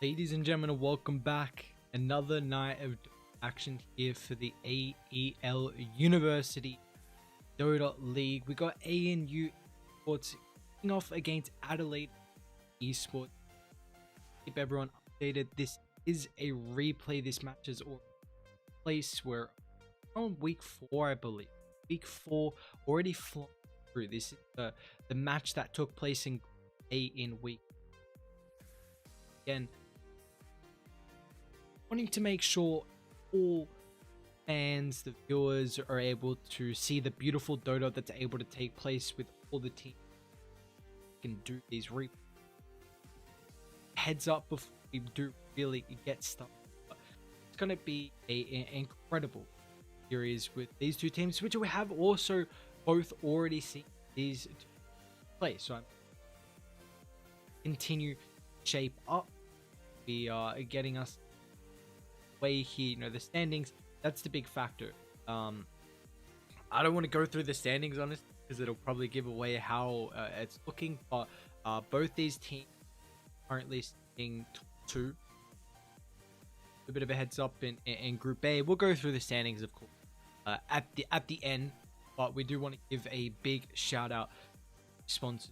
Ladies and gentlemen, welcome back. Another night of action here for the AEL University Dota League. We got ANU Esports kicking off against Adelaide Esports. Keep everyone updated. This is a replay. This match is all place where on week 4, I believe. Week 4 already flown through. This is the match that took place in A in week. Again, wanting to make sure all fans, the viewers, are able to see the beautiful Dota that's able to take place with all the teams can do these replays. Heads up before we do really get started. It's going to be an incredible series with these two teams, which we have also both already seen these two play. So I'm continue to shape up. We are getting us way here, the standings. That's the big factor. I don't want to go through the standings honestly, because it'll probably give away how it's looking, but both these teams currently sitting 2. A bit of a heads up in Group A. We'll go through the standings, of course, at the end, but we do want to give a big shout out to sponsors.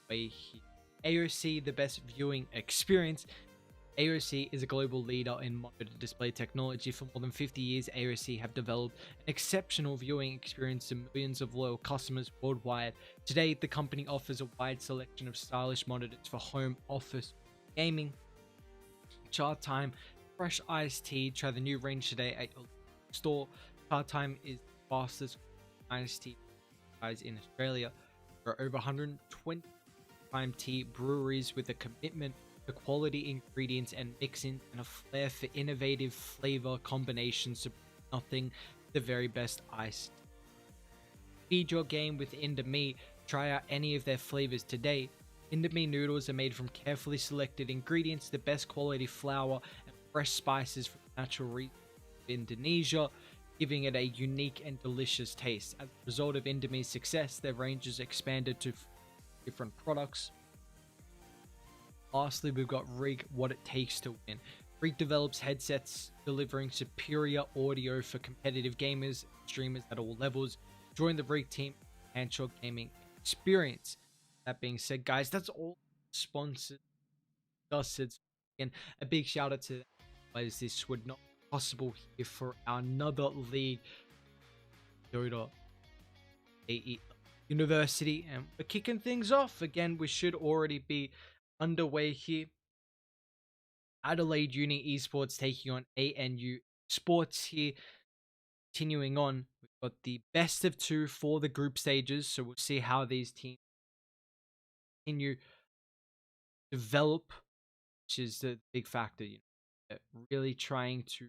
Way here. AOC, the best viewing experience. AOC is a global leader in monitor display technology. For more than 50 years, AOC have developed an exceptional viewing experience to millions of loyal customers worldwide. Today, the company offers a wide selection of stylish monitors for home, office, gaming. Chatime, fresh iced tea. Try the new range today at your store. Chatime is the fastest iced tea in Australia. There are over 120 tea breweries with a commitment to quality ingredients and mixing and a flair for innovative flavor combinations to nothing the very best iced. Feed your game with Indomie. Try out any of their flavors today. Indomie noodles are made from carefully selected ingredients, the best quality flour and fresh spices from natural regions of Indonesia, giving it a unique and delicious taste. As a result of Indomie's success, their range is expanded to different products. Lastly, we've got Rig, what it takes to win. Rig develops headsets delivering superior audio for competitive gamers, streamers at all levels. Join the Rig team and your gaming experience. That being said, guys, that's all sponsored. Again, a big shout out to them, as this would not be possible here for another league, Dota AEL University, and we're kicking things off. Again, we should already be underway here. Adelaide Uni Esports taking on ANU Sports here. Continuing on, we've got the best of 2 for the group stages, so we'll see how these teams continue to develop, which is the big factor. Really trying to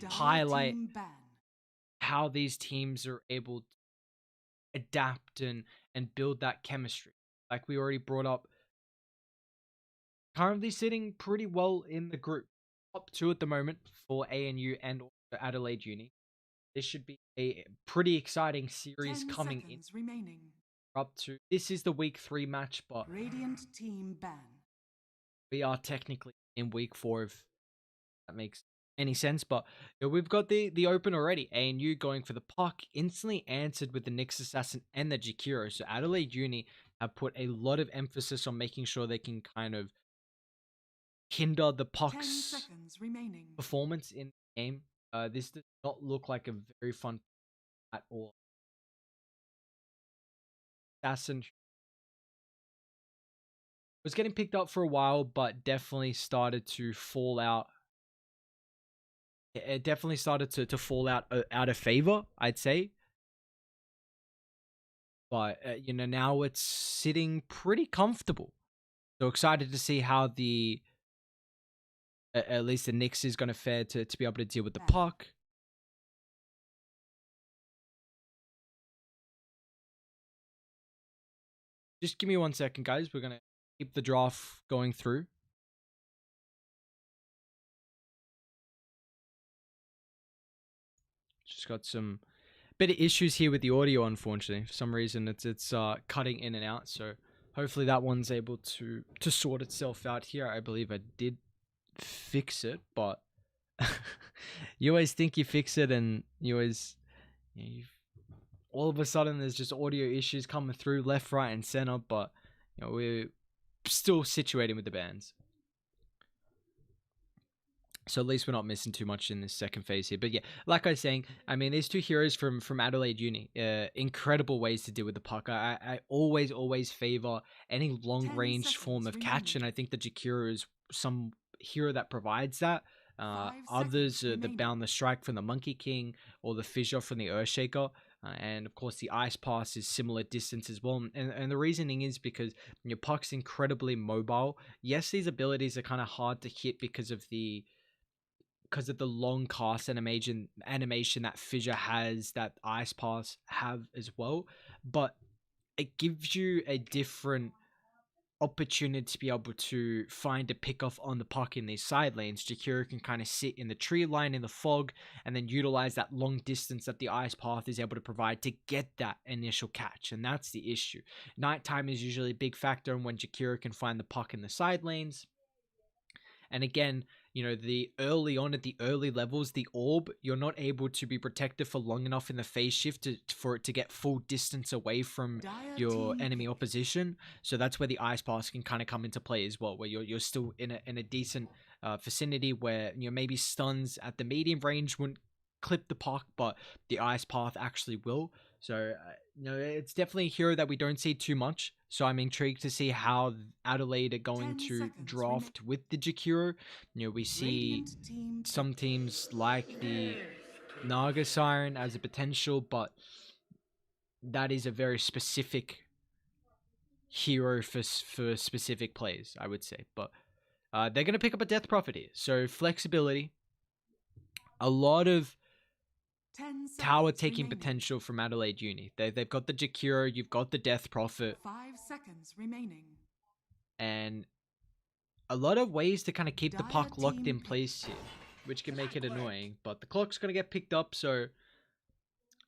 highlight how these teams are able to adapt and build that chemistry. Like we already brought up, currently sitting pretty well in the group. Top 2 at the moment for ANU and also Adelaide Uni. This should be a pretty exciting series coming in. Remaining. Up to this is the week 3 match, but Radiant team ban. we are technically in week 4 if that makes any sense. But we've got the open already. ANU going for the puck, instantly answered with the Nyx Assassin and the Jakiro. So Adelaide Uni have put a lot of emphasis on making sure they can kind of hinder the puck's performance in the game. This does not look like a very fun at all. Assassin was getting picked up for a while, but definitely started to fall out. It definitely started to fall out of favor, I'd say. But now it's sitting pretty comfortable. So excited to see how the at least the Nyx is going to fare to be able to deal with the puck. Just give me 1 second, guys. We're going to keep the draft going through. Just got some bit of issues here with the audio, unfortunately. For some reason, it's cutting in and out. So hopefully that one's able to sort itself out here. I believe I did fix it, but you always think you fix it, and you always all of a sudden there's just audio issues coming through left, right, and center. But we're still situating with the bands, so at least we're not missing too much in this second phase here. But yeah, like I was saying, I mean, these two heroes from Adelaide Uni, incredible ways to deal with the puck. I always favor any long range form of catch, and I think the Jakira is some hero that provides that. Others are the Bound the Strike from the Monkey King, or the Fissure from the Earthshaker. And of course, the Ice Pass is similar distance as well. And the reasoning is because your puck's incredibly mobile. Yes, these abilities are kind of hard to hit because of the long cast animation that Fissure has, that Ice Pass have as well. But it gives you a different opportunity to be able to find a pickoff on the puck in these side lanes. Jakira can kind of sit in the tree line in the fog and then utilize that long distance that the Ice Path is able to provide to get that initial catch, and that's the issue. Nighttime is usually a big factor in when Jakira can find the puck in the side lanes. And again, the early on at the early levels, the orb, you're not able to be protected for long enough in the phase shift for it to get full distance away from your enemy opposition. So that's where the Ice Pass can kind of come into play as well, where you're still in a decent vicinity where maybe stuns at the medium range wouldn't clip the puck, but the Ice Path actually will. So it's definitely a hero that we don't see too much. So I'm intrigued to see how Adelaide are going to draft with the Jakiro. We see some teams like the Naga Siren as a potential, but that is a very specific hero for specific plays, I would say. But they're going to pick up a Death Prophet here. So flexibility, a lot of tower taking potential from Adelaide Uni. They've got the Jakiro, you've got the Death Prophet. 5 seconds remaining. And a lot of ways to kind of keep the puck locked in place here, which can make it annoying. But the clock's going to get picked up, so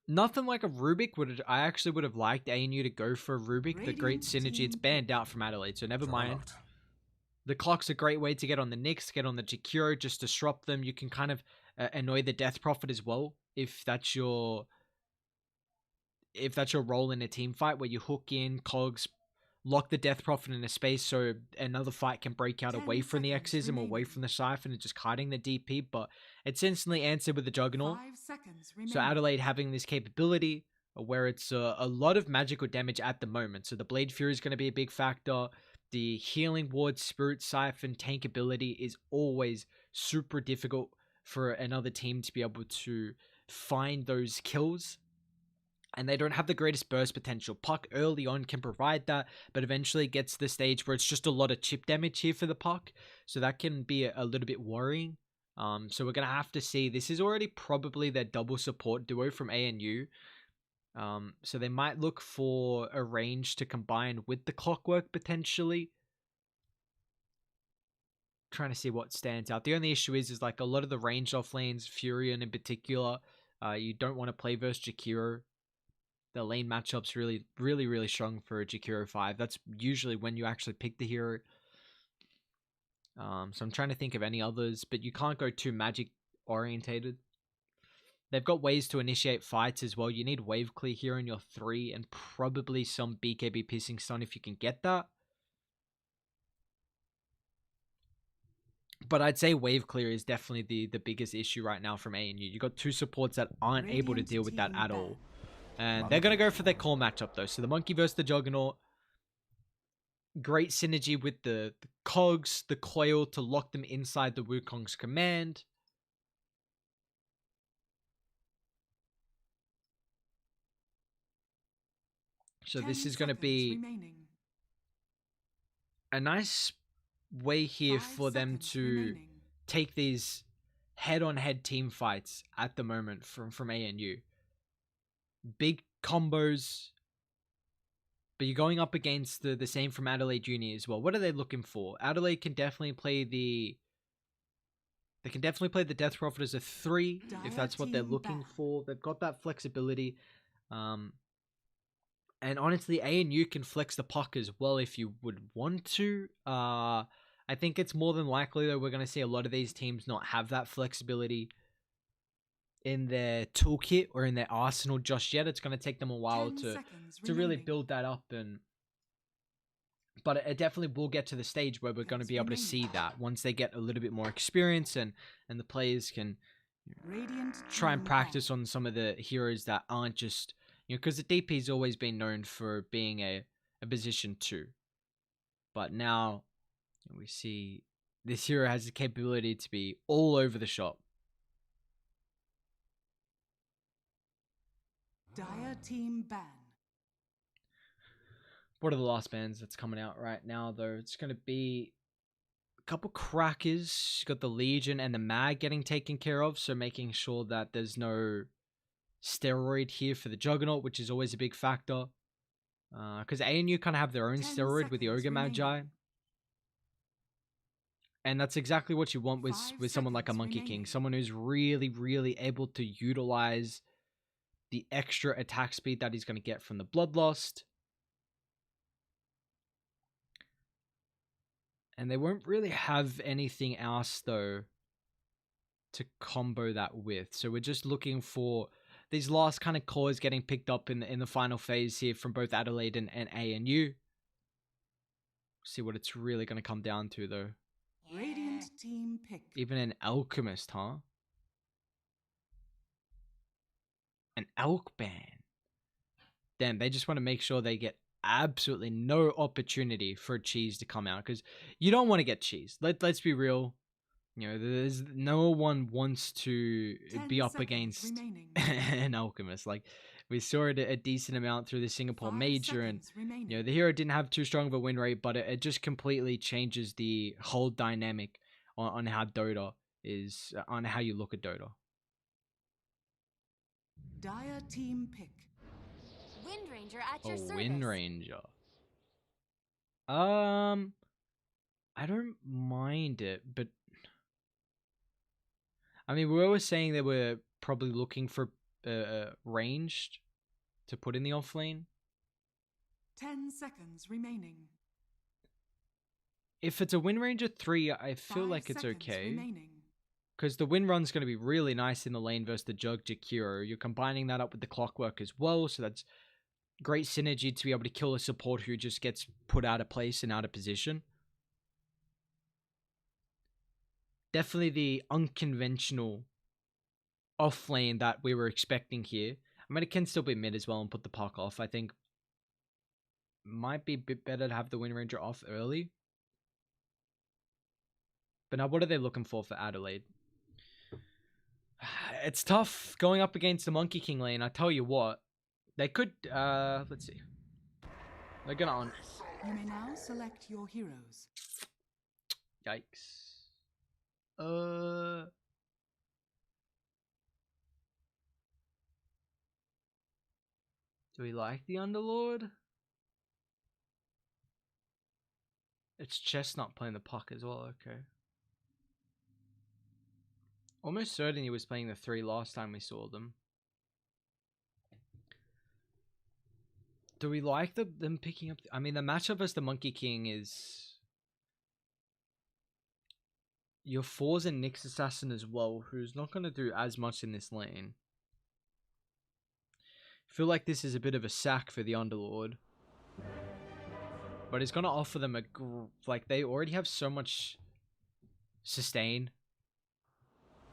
nothing like a Rubik. I actually would have liked ANU to go for a Rubik. The great synergy, it's banned out from Adelaide, so never mind. The clock's a great way to get on the Knicks, get on the Jakiro, just disrupt them. You can kind of annoy the Death Prophet as well, if that's your role in a team fight, where you hook in cogs, lock the Death Prophet in a space so another fight can break out away from the Exism, away from the Siphon, and just hiding the DP. But it's instantly answered with the Juggernaut. 5 seconds remaining. So Adelaide having this capability where it's a lot of magical damage at the moment. So the Blade Fury is going to be a big factor. The Healing Ward, Spirit Siphon, tank ability is always super difficult for another team to be able to find those kills. And they don't have the greatest burst potential. Puck early on can provide that, but eventually gets to the stage where it's just a lot of chip damage here for the puck. So that can be a little bit worrying. So we're going to have to see. This is already probably their double support duo from ANU. So they might look for a range to combine with the Clockwork potentially. Trying to see what stands out. The only issue is like a lot of the range off lanes, Furion in particular, you don't want to play versus Jakiro. The lane matchup's really strong for a Jakiro 5. That's usually when you actually pick the hero. So I'm trying to think of any others, but you can't go too magic orientated. They've got ways to initiate fights as well. You need wave clear here in your 3 and probably some BKB pissing stun if you can get that. But I'd say wave clear is definitely the biggest issue right now from ANU. You got two supports that aren't able to deal with that at all. And they're going to go for their core matchup though. So the Monkey versus the Juggernaut. Great synergy with the cogs, the coil to lock them inside the Wukong's command. So this is going to be a nice way here for them to take these head-on-head team fights at the moment from ANU. Big combos, but you're going up against the same from Adelaide Uni as well. What are they looking for? Adelaide can definitely play the Death Prophet as a 3 if that's what they're looking for. They've got that flexibility. And honestly, ANU can flex the puck as well if you would want to. I think it's more than likely that we're going to see a lot of these teams not have that flexibility in their toolkit or in their arsenal just yet. It's going to take them a while 10 to seconds really remaining. build that up, but it definitely will get to the stage where we're going to be able to see that once they get a little bit more experience and the players can Radiant try and team practice ban. on some of the heroes that aren't just, because the DP's always been known for being a position 2, but now we see this hero has the capability to be all over the shop. Dire team ban. What are the last bans that's coming out right now, though? It's going to be a couple crackers. Got the Legion and the Mag getting taken care of, so making sure that there's no steroid here for the Juggernaut, which is always a big factor. Because ANU kind of have their own 10 steroid with the seconds Ogre Magi. remaining. And that's exactly what you want with 5 someone like a seconds Monkey remaining. King. Someone who's really, really able to utilize the extra attack speed that he's going to get from the Bloodlust. And they won't really have anything else, though, to combo that with. So we're just looking for these last kind of cores getting picked up in the final phase here from both Adelaide and ANU. See what it's really going to come down to, though. Radiant team pick. Even an Alchemist, huh? An Elk ban. Damn, they just want to make sure they get absolutely no opportunity for cheese to come out, because you don't want to get cheese. Let's be real. You know, there's no one wants to 10 be up seconds against remaining. an Alchemist. Like, we saw it a decent amount through the Singapore 5 Major, and seconds remaining. you know the hero didn't have too strong of a win rate, but it just completely changes the whole dynamic on how Dota is, on how you look at Dota. Dire team pick. Wind Ranger at your service. Wind Ranger. I don't mind it, but I mean, we were saying they were probably looking for ranged to put in the offlane. 10 seconds remaining. If it's a Wind Ranger 3, I feel 5 like it's seconds okay. remaining. Because the Wind Run's going to be really nice in the lane versus the Jug Jakiro. You're combining that up with the Clockwork as well, so that's great synergy to be able to kill a support who just gets put out of place and out of position. Definitely the unconventional offlane that we were expecting here. I mean, it can still be mid as well and put the puck off. I think might be a bit better to have the Wind Ranger off early. But now what are they looking for Adelaide? It's tough going up against the Monkey King lane. I tell you what, they could, let's see. They're gonna on. You may now select your heroes. Yikes. Do we like the Underlord? It's Chestnut playing the puck as well, okay. Almost certain he was playing the 3 last time we saw them. Do we like them picking up? I mean, the matchup as the Monkey King is your 4's and Nyx Assassin as well, who's not going to do as much in this lane. I feel like this is a bit of a sack for the Underlord. But it's going to offer them like, they already have so much sustain.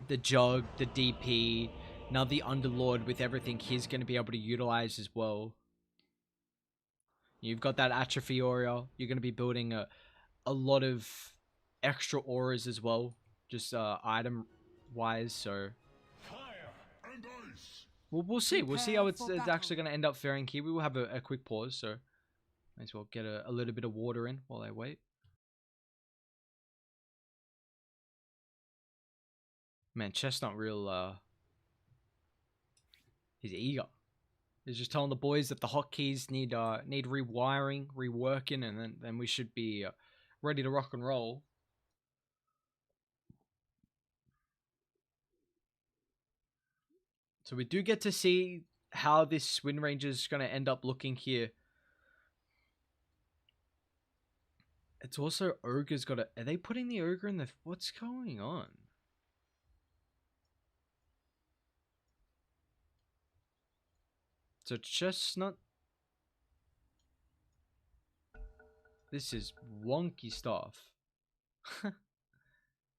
The Jug, the DP, now the Underlord with everything he's going to be able to utilize as well. You've got that Atrophy Aura. You're going to be building a lot of extra auras as well, just item wise. So we'll see. We'll see how it's actually going to end up faring here. We will have a quick pause, so might as well get a little bit of water in while I wait. Man, Chestnut real he's eager. He's just telling the boys that the hotkeys need rewiring, reworking, and then we should be ready to rock and roll. So we do get to see how this Wind Ranger is going to end up looking here. It's also Ogre's got a... Are they putting the Ogre in the... What's going on? So Chestnut... This is wonky stuff.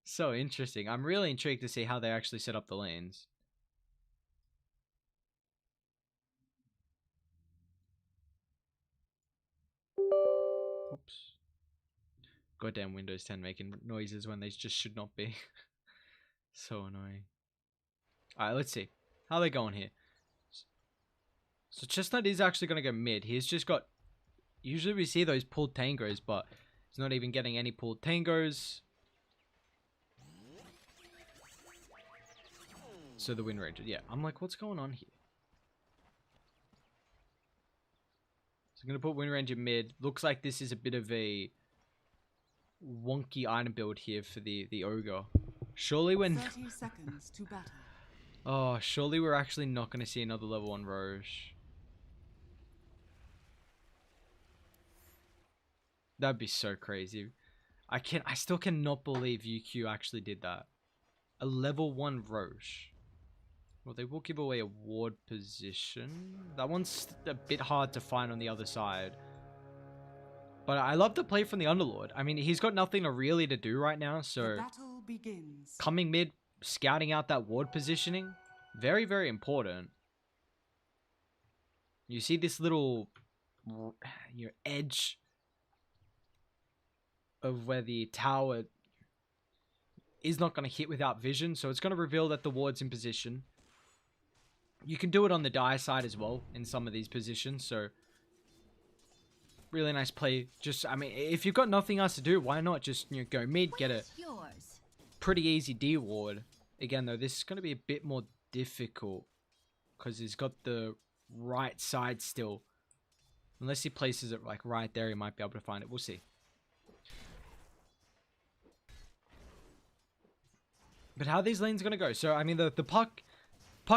So interesting. I'm really intrigued to see how they actually set up the lanes. Oops. Goddamn Windows 10 making noises when they just should not be. So annoying. Alright, let's see. How are they going here? So Chestnut is actually going to go mid. He's just got... Usually we see those pulled tangos, but he's not even getting any pulled tangos. So the Wind Ranger. Yeah, I'm like, what's going on here? So I'm going to put Wind Ranger mid. Looks like this is a bit of a wonky item build here for the Ogre. Surely when... 30 seconds to battle. Oh, surely we're actually not going to see another level 1 Roche. That'd be so crazy. I still cannot believe UQ actually did that. A level 1 Roche. Well, they will give away a ward position. That one's a bit hard to find on the other side. But I love the play from the Underlord. I mean, he's got nothing really to do right now, so... The battle begins. Coming mid, scouting out that ward positioning. Very, very important. You see this little... edge of where the tower is not going to hit without vision. So it's going to reveal that the ward's in position. You can do it on the die side as well in some of these positions. So really nice play. Just, I mean, if you've got nothing else to do, why not just, you know, go mid, get a pretty easy D ward. Again, though, this is going to be a bit more difficult because he's got the right side still. Unless he places it like right there, he might be able to find it. We'll see. But how are these lanes going to go? So, I mean, the puck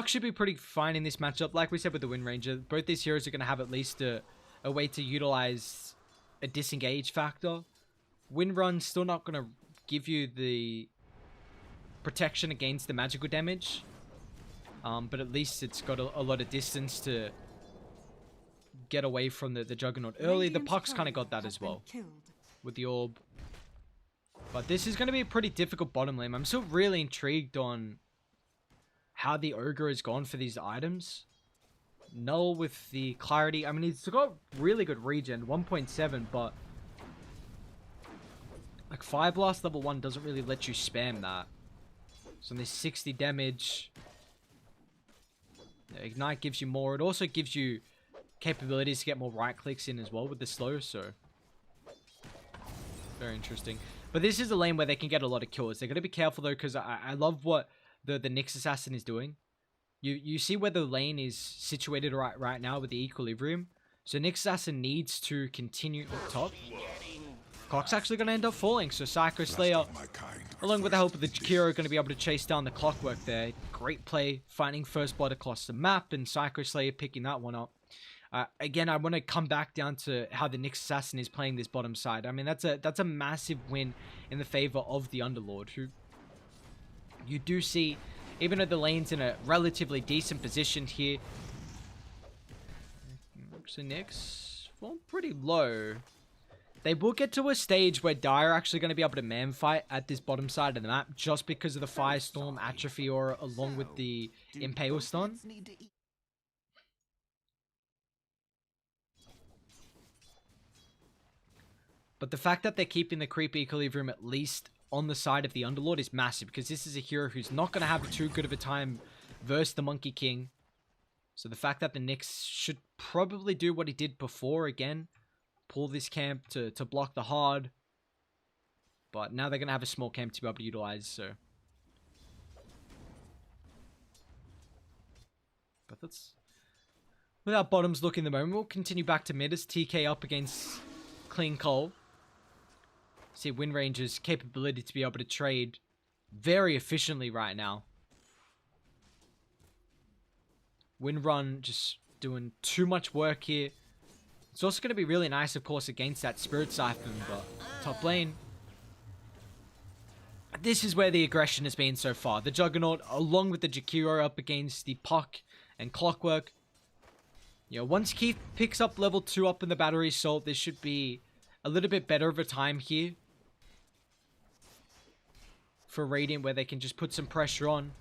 should be pretty fine in this matchup. Like we said with the Wind Ranger, both these heroes are going to have at least a way to utilize a disengage factor. Wind Run's still not going to give you the protection against the magical damage. But at least it's got a lot of distance to get away from the Juggernaut early. The puck's kind of got that as well with the orb. But this is going to be a pretty difficult bottom lane. I'm still really intrigued on how the Ogre has gone for these items. Null with the clarity. I mean, he's got really good regen, 1.7, but like Fire Blast level 1 doesn't really let you spam that. So there's 60 damage. Ignite gives you more. It also gives you capabilities to get more right clicks in as well with the slow, so very interesting. But this is a lane where they can get a lot of kills. They're going to be careful though, because I love what the Nyx Assassin is doing. You see where the lane is situated right now with the equilibrium. So Nyx Assassin needs to continue up top. Clock's actually going to end up falling, so Psycho Slayer, along with the help of the Kiro, are going to be able to chase down the Clockwork there. Great play, finding first blood across the map, and Psycho Slayer picking that one up. Again, I want to come back down to how the Nyx Assassin is playing this bottom side. I mean, that's a massive win in the favor of the Underlord, who you do see, even though the lane's in a relatively decent position here. So Nyx form pretty low. They will get to a stage where Dire are actually going to be able to man fight at this bottom side of the map just because of the Firestorm Atrophy Aura along with the Impale Stun. But the fact that they're keeping the creep equilibrium at least on the side of the Underlord is massive, because this is a hero who's not going to have too good of a time versus the Monkey King. So the fact that the Nyx should probably do what he did before again, pull this camp to block the hard. But now they're going to have a small camp to be able to utilize, so. But that's without bottoms looking the moment. We'll continue back to mid as TK up against Clean Coal. See Wind Ranger's capability to be able to trade very efficiently right now. Windrun just doing too much work here. It's also going to be really nice, of course, against that Spirit Siphon, but top lane. This is where the aggression has been so far. The Juggernaut, along with the Jakiro up against the Puck and Clockwork. You know, once Keith picks up level 2 up in the Battery Assault, this should be a little bit better of a time here for Radiant, where they can just put some pressure on.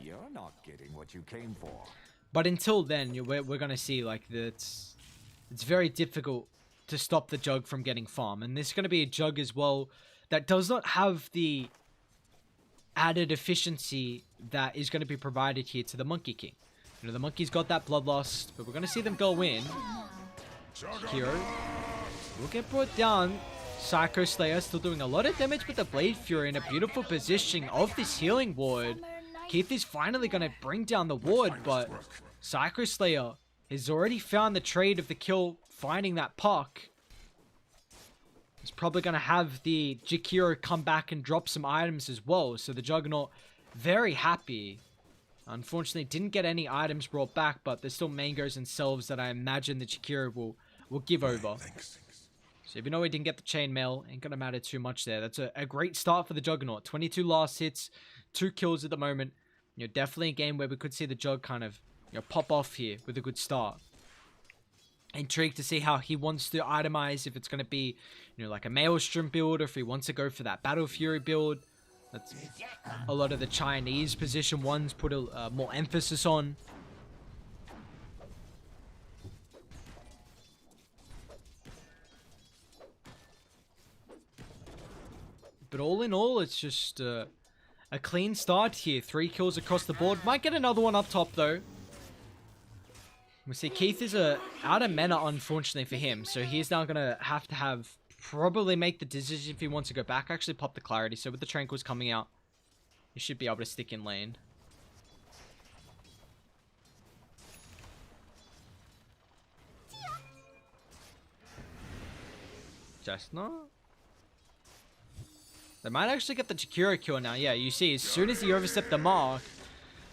You're not getting what you came for. But until then, we're going to see like it's very difficult to stop the Jug from getting farm. And there's going to be a Jug as well that does not have the added efficiency that is going to be provided here to the Monkey King. You know, the Monkey's got that Bloodlust, but we're going to see them go in. Hero will get brought down. Psycho Slayer still doing a lot of damage with the Blade Fury in a beautiful positioning of this healing ward. Keith is finally going to bring down the ward, but Psycho Slayer has already found the trade of the kill, finding that Puck. He's probably going to have the Jakiro come back and drop some items as well, so the Juggernaut very happy. Unfortunately, didn't get any items brought back, but there's still mangoes and selves that I imagine the Jakiro will give over. So even though he didn't get the chainmail, ain't gonna matter too much there. That's a great start for the Juggernaut. 22 last hits, 2 kills at the moment. You know, definitely a game where we could see the Jug kind of, you know, pop off here with a good start. Intrigued to see how he wants to itemize, if it's going to be, you know, like a Maelstrom build, or if he wants to go for that Battle Fury build. That's a lot of the Chinese position ones put a more emphasis on. But all in all, it's just a clean start here. 3 kills across the board. Might get another one up top, though. We see Keith is out of mana, unfortunately for him. So he's now going to have probably make the decision if he wants to go back. Actually pop the Clarity. So with the Tranquils coming out, he should be able to stick in lane. Chestnut? They might actually get the Jakiro kill now. Yeah, you see, as soon as he overstepped the mark,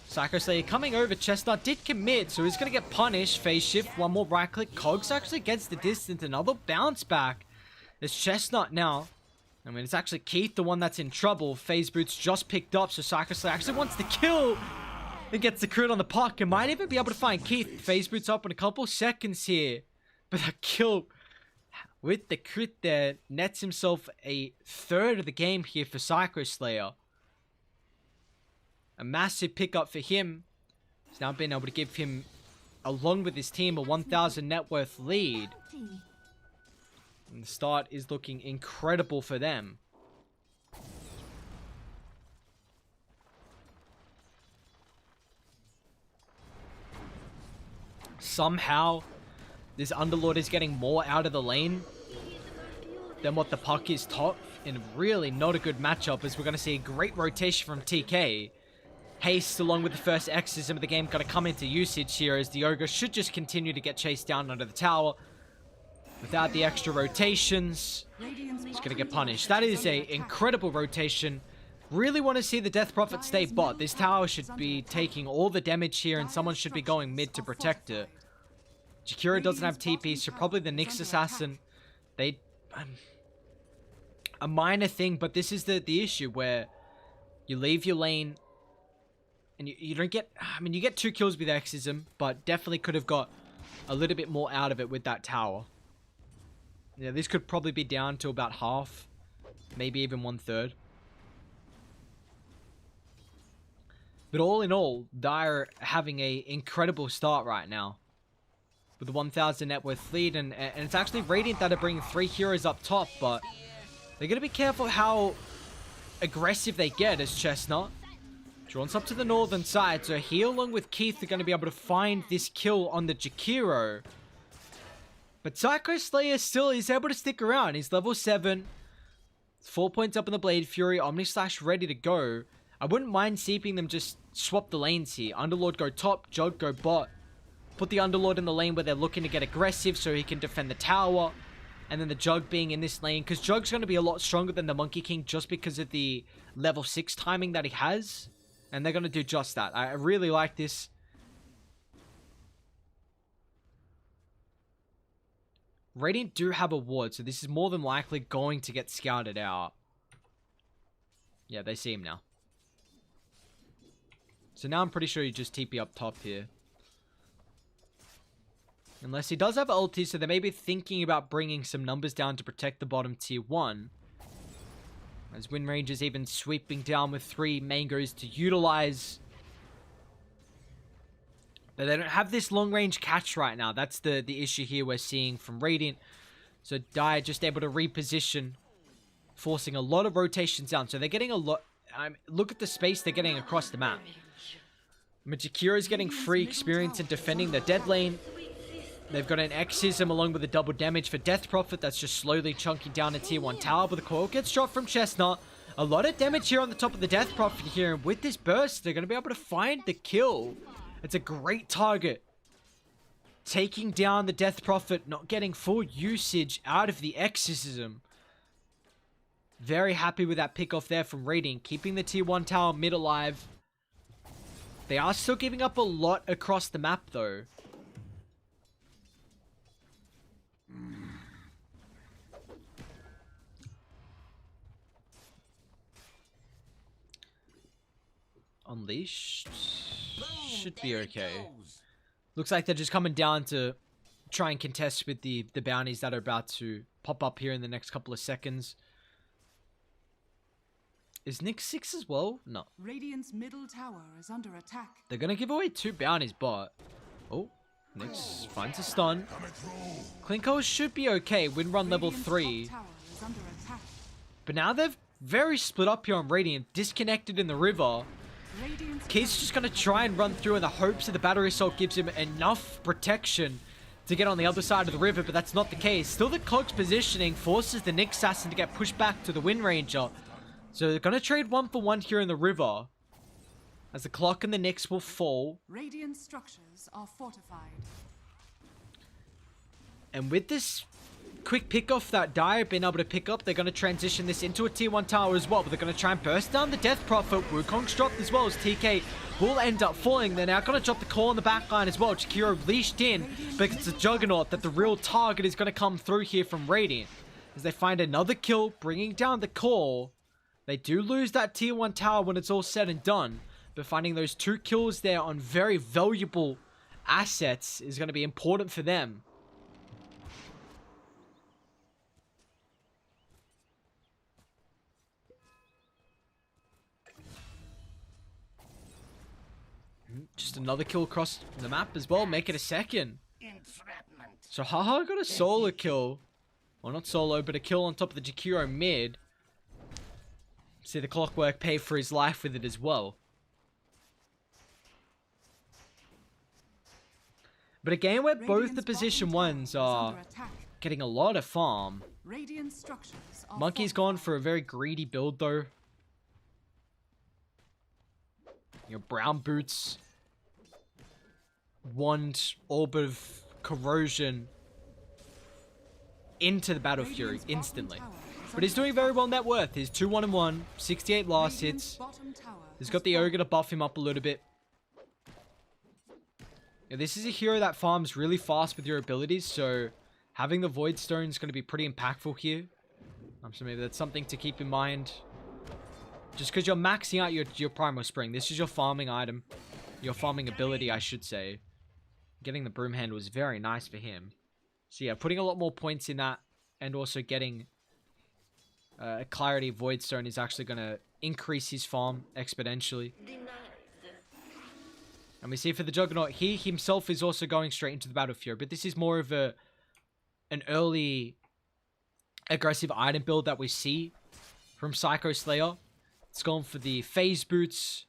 Psycho Slayer coming over. Chestnut did commit, so he's going to get punished. Phase shift, one more right click. Cogs actually gets the distance. Another bounce back. It's Chestnut now. I mean, it's actually Keith, the one that's in trouble. Phase boots just picked up, so Psycho Slayer actually wants the kill. And gets the crit on the Puck. And might even be able to find Keith. Phase boots up in a couple seconds here. But that kill with the crit there nets himself a third of the game here for Psycho Slayer. A massive pickup for him. He's now been able to give him, along with his team, a 1,000 net worth lead. And the start is looking incredible for them. Somehow, this Underlord is getting more out of the lane than what the Puck is top. And really not a good matchup, as we're going to see a great rotation from TK. Haste, along with the first exorcism of the game, going to come into usage here, as the Ogre should just continue to get chased down under the tower. Without the extra rotations, he's going to get punished. That is an incredible rotation. Really want to see the Death Prophet stay bot. This tower should be taking all the damage here, and someone should be going mid to protect it. Jakiro doesn't have TP, so probably the Nyx Assassin. They... a minor thing, but this is the issue where you leave your lane and you don't get... I mean, you get 2 kills with Exorcism, but definitely could have got a little bit more out of it with that tower. Yeah, this could probably be down to about half, maybe even 1/3. But all in all, Dire having a incredible start right now with the 1,000 net worth lead, and it's actually Radiant that are bringing 3 heroes up top, but they're going to be careful how aggressive they get, as Chestnut drawn up to the northern side, so he along with Keith are going to be able to find this kill on the Jakiro. But Psycho Slayer still is able to stick around. He's level 7. 4 points up in the Blade Fury. Omni Slash ready to go. I wouldn't mind seeping them just swap the lanes here. Underlord go top, Jug go bot. Put the Underlord in the lane where they're looking to get aggressive so he can defend the tower. And then the Jug being in this lane, because Jug's going to be a lot stronger than the Monkey King just because of the level 6 timing that he has. And they're going to do just that. I really like this. Radiant do have a ward, so this is more than likely going to get scouted out. Yeah, they see him now. So now I'm pretty sure you just TP up top here. Unless he does have ulti, so they may be thinking about bringing some numbers down to protect the bottom tier 1. As Windranger's even sweeping down with 3 mangoes to utilize. But they don't have this long-range catch right now. That's the issue here we're seeing from Radiant. So Dire just able to reposition, forcing a lot of rotations down. So they're getting a lot... look at the space they're getting across the map. Majikiro's getting free experience in defending the dead lane. They've got an Exism along with a double damage for Death Prophet that's just slowly chunking down a tier 1 tower, but the coil gets dropped from Chestnut. A lot of damage here on the top of the Death Prophet here, and with this burst, they're going to be able to find the kill. It's a great target. Taking down the Death Prophet, not getting full usage out of the Exorcism. Very happy with that pick off there from Radiant, keeping the tier 1 tower mid alive. They are still giving up a lot across the map though. Unleashed should be okay. Looks like they're just coming down to try and contest with the bounties that are about to pop up here in the next couple of seconds. Is Nick 6 as well? No. Radiant's middle tower is under attack. They're gonna give away 2 bounties, but oh, Nyx finds a stun. Klinko should be okay. Win run level 3. But now they've very split up here on Radiant, disconnected in the river. Keith's just going to try and run through in the hopes that the battery assault gives him enough protection to get on the other side of the river, but that's not the case. Still, the Cog's positioning forces the Nyx Assassin to get pushed back to the Wind Ranger. So they're going to trade 1 for 1 here in the river, as the clock and the Nyx will fall. Radiant structures are fortified. And with this quick pick off that Dire been able to pick up, they're going to transition this into a tier 1 tower as well, but they're going to try and burst down the Death Prophet. Wukong's dropped as well as TK will end up falling. They're now going to drop the call on the back line as well. Chikiro leashed in, but it's a Juggernaut that the real target is going to come through here from Radiant. As they find another kill, bringing down the call. They do lose that tier 1 tower when it's all said and done, but finding those 2 kills there on very valuable assets is going to be important for them. Just another kill across the map as well. Make it a second. So Haha got a solo kill. Well, not solo, but a kill on top of the Jakiro mid. See the Clockwork pay for his life with it as well. But a game where both the position 1s are getting a lot of farm. Monkey's gone for a very greedy build though. Your brown boots. Wand, orb of corrosion into the Battle Fury instantly. But he's doing very well net worth. He's 2-1-1, 68 last hits. He's got the Ogre to buff him up a little bit. Yeah, this is a hero that farms really fast with your abilities, so having the Void Stone is going to be pretty impactful here. So maybe that's something to keep in mind. Just because you're maxing out your Primal Spring. This is your farming item. Your farming ability, I should say. Getting the Broom Hand was very nice for him. So yeah, putting a lot more points in that. And also getting a Clarity Void Stone is actually going to increase his farm exponentially. And we see for the Juggernaut, he himself is also going straight into the Battle Fury. But this is more of an early aggressive item build that we see from Psycho Slayer. It's gone for the Phase Boots,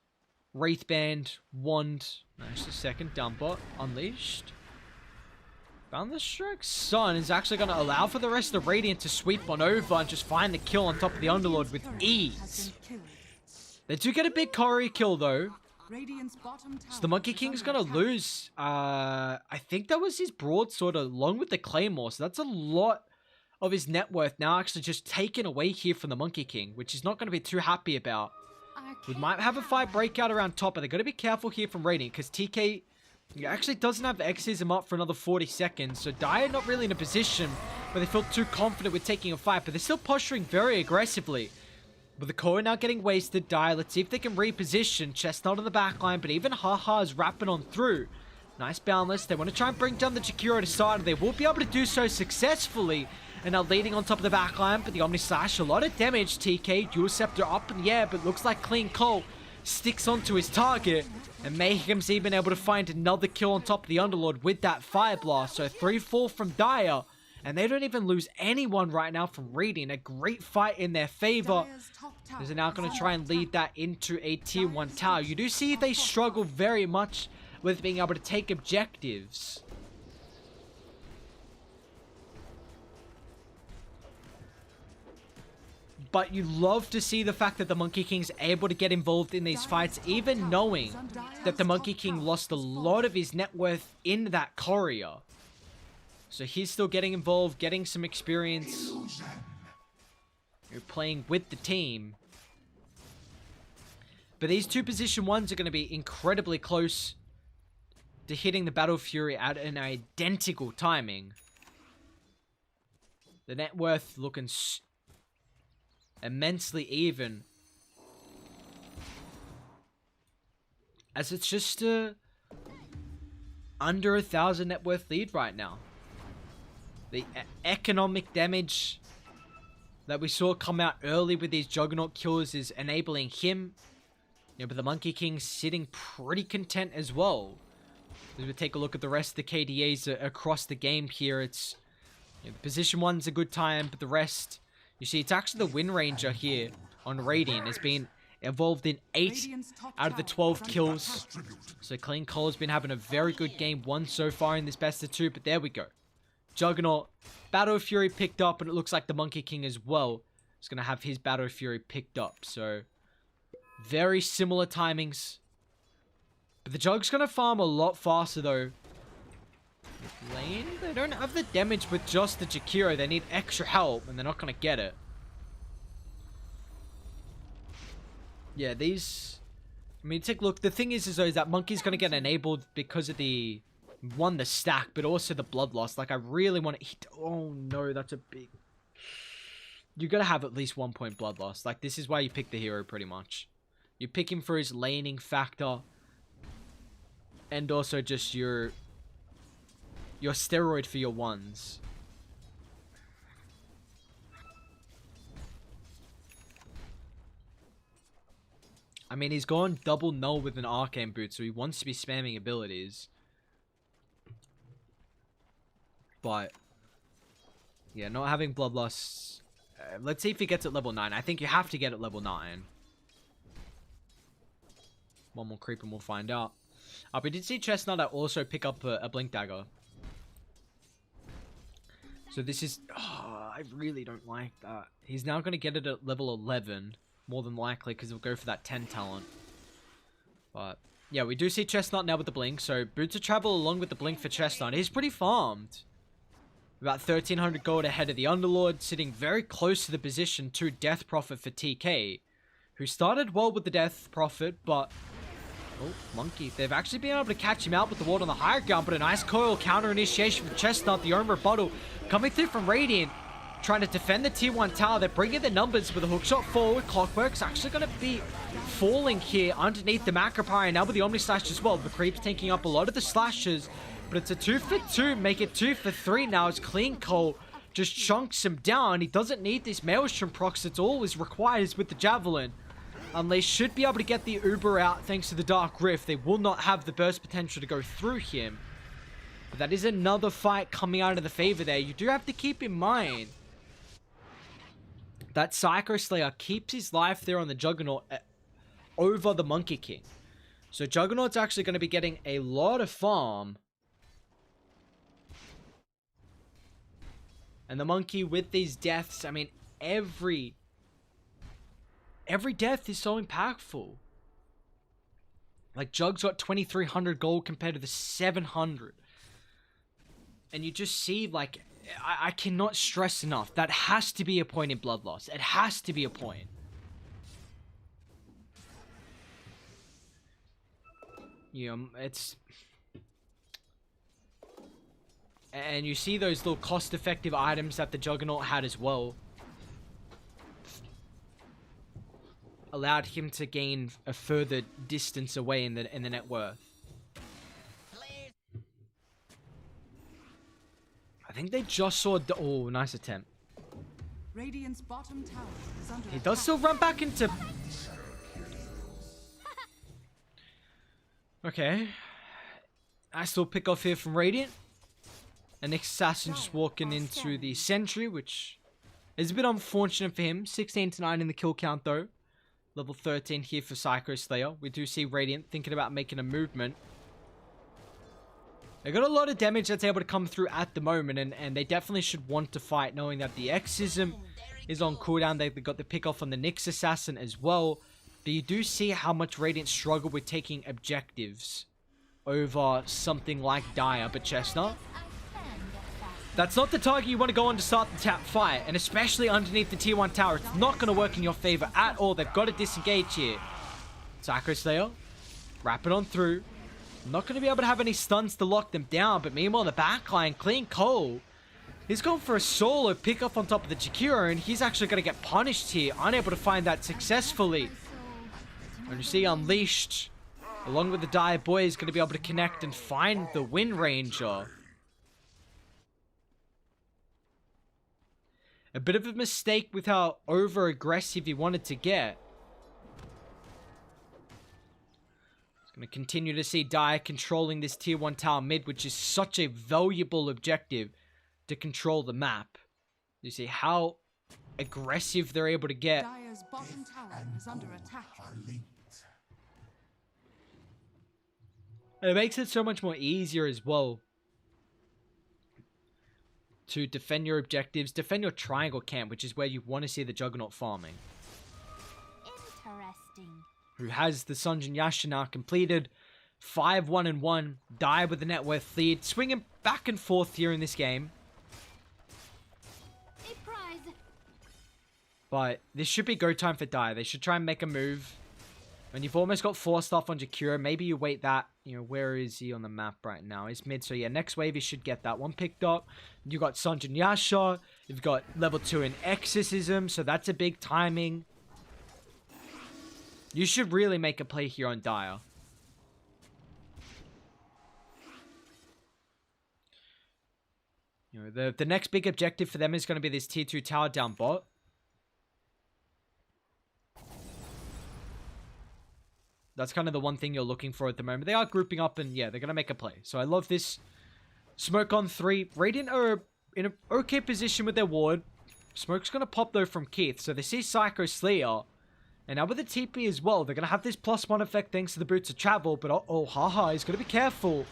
Wraith Band, Wand. No, just a second. Dumper. Unleashed. Boundless Strike Sun is actually going to allow for the rest of the Radiant to sweep on over and just find the kill on top of the Underlord with ease. They do get a big Courier kill though. So the Monkey King's going to lose. I think that was his broadsword along with the Claymore. So that's a lot of his net worth now actually just taken away here from the Monkey King, which he's not going to be too happy about. We might have a fight breakout around top, but they've got to be careful here from Radiant, because TK actually doesn't have the exorcism up for another 40 seconds, so Dire not really in a position where they feel too confident with taking a fight, but they're still posturing very aggressively. With the core now getting wasted, Dire, let's see if they can reposition. Chestnut on the backline, but even Haha is wrapping on through. Nice boundless. They want to try and bring down the Jakiro to side, and they will be able to do so successfully. And now leading on top of the backline, but the Omni Slash, a lot of damage. TK, Dual Scepter up in the air, but looks like Clean Cole sticks onto his target. And Mayhem's even able to find another kill on top of the Underlord with that Fire Blast. So 3-4 from Dire. And they don't even lose anyone right now from Radiant. A great fight in their favor. As they're now going to try and lead that into a tier 1 tower. You do see they struggle very much with being able to take objectives. But you love to see the fact that the Monkey King's able to get involved in these fights, even knowing that the Monkey King lost a lot of his net worth in that courier. So he's still getting involved, getting some experience. You're playing with the team. But these two position 1s are going to be incredibly close to hitting the Battle Fury at an identical timing. The net worth looking immensely even, as it's just under 1,000 net worth lead right now. The economic damage that we saw come out early with these Juggernaut kills is enabling him, but the Monkey King's sitting pretty content as well. As we take a look at the rest of the KDAs across the game here, it's the position 1's a good time, but the rest, you see, it's actually the Wind Ranger here on Radiant. It's been involved in 8 out of the 12 kills. So Clean Cole's been having a very good game 1 so far in this best of 2, but there we go. Juggernaut, Battle Fury picked up, and it looks like the Monkey King as well is going to have his Battle Fury picked up. So, very similar timings. But the Jug's going to farm a lot faster though. Lane, they don't have the damage with just the Jakiro. They need extra help, and they're not going to get it. Yeah, these... I mean, take a look. The thing is though, is that Monkey's going to get enabled because of the... One, the stack, but also the blood loss. Like, I really want to... Oh, no, that's a big... You got to have at least 1 point blood loss. Like, this is why you pick the hero, pretty much. You pick him for his laning factor. And also just your steroid for your 1s. I mean, he's gone double null with an Arcane Boot, so he wants to be spamming abilities. But, yeah, not having Bloodlust. Let's see if he gets at level 9. I think you have to get at level 9. One more creep and we'll find out. We did see Chestnut also pick up a Blink Dagger. So this is... Oh, I really don't like that. He's now going to get it at level 11. More than likely, because he'll go for that 10 talent. But, yeah, we do see Chestnut now with the Blink. So, Boots of Travel along with the Blink for Chestnut. He's pretty farmed. About 1,300 gold ahead of the Underlord, sitting very close to the position to Death Prophet for TK, who started well with the Death Prophet, but... Oh, Monkey. They've actually been able to catch him out with the ward on the higher ground, but a nice coil counter initiation from Chestnut, the own rebuttal, coming through from Radiant, trying to defend the tier 1 tower. They're bringing the numbers with a hookshot forward. Clockwork's actually going to be falling here underneath the Macro Power, and now with the Omni Slash as well. The creep's taking up a lot of the slashes. But it's a 2 for 2, make it 2 for 3 now as Clean Cole just chunks him down. He doesn't need this Maelstrom procs, it's all he requires with the Javelin. They should be able to get the Uber out thanks to the Dark Rift. They will not have the burst potential to go through him. But that is another fight coming out of the favor there. You do have to keep in mind that Psycho Slayer keeps his life there on the Juggernaut over the Monkey King. So Juggernaut's actually going to be getting a lot of farm. And the Monkey with these deaths, I mean, every death is so impactful. Like, Jug's got 2,300 gold compared to the 700. And you just see, like, I cannot stress enough. That has to be a point in blood loss. It has to be a point. You know, it's... And you see those little cost-effective items that the Juggernaut had as well. Allowed him to gain a further distance away in the net worth. I think they just saw... Oh, nice attempt. Radiant's bottom tower is under He does still run back into... Okay. Nice little pick off here from Radiant. And next assassin just walking into the sentry, which is a bit unfortunate for him. 16 to 9 in the kill count though. Level 13 here for Psycho Slayer. We do see Radiant thinking about making a movement. They got a lot of damage that's able to come through at the moment, and they definitely should want to fight, knowing that the Exorcism is on cooldown. They got the pick off on the Nyx Assassin as well. But you do see how much Radiant struggle with taking objectives over something like Dire, but Chestnut, that's not the target you want to go on to start the tap fight, and especially underneath the tier 1 tower. It's not going to work in your favor at all. They've got to disengage here. Psycho Slayer, wrap it on through. Not going to be able to have any stuns to lock them down, but meanwhile, the backline, Clean Cole, he's going for a solo pickup on top of the Jakiro, and he's actually going to get punished here, unable to find that successfully. And you see Unleashed, along with the Dire Boy, is going to be able to connect and find the Wind Ranger. A bit of a mistake with how over-aggressive he wanted to get. Going to continue to see Dire controlling this tier 1 tower mid, which is such a valuable objective to control the map. You see how aggressive they're able to get. Dire's bottom tower is under attack. And it makes it so much more easier as well to defend your objectives, defend your triangle camp, which is where you want to see the Juggernaut farming. Interesting. Who has the Sunjin Yasha now completed. 5-1-1. Dire with the net worth lead. Swinging back and forth here in this game. A prize. But this should be go time for Dire. They should try and make a move. When you've almost got 4 stuff on Jakiro, maybe you wait that. You know, where is he on the map right now? He's mid, so yeah, next wave he should get that one picked up. You got Sunjin Yasha. You've got level 2 in Exorcism, so that's a big timing. You should really make a play here on Dire. You know, the next big objective for them is going to be this tier 2 tower down bot. That's kind of the one thing you're looking for at the moment. They are grouping up and yeah, they're going to make a play. So I love this. Smoke on 3. Radiant are in an okay position with their ward. Smoke's going to pop though from Keith. So they see Psycho Slayer. And now with the TP as well, they're going to have this +1 effect thanks to the Boots of Travel. But oh, haha, he's going to be careful.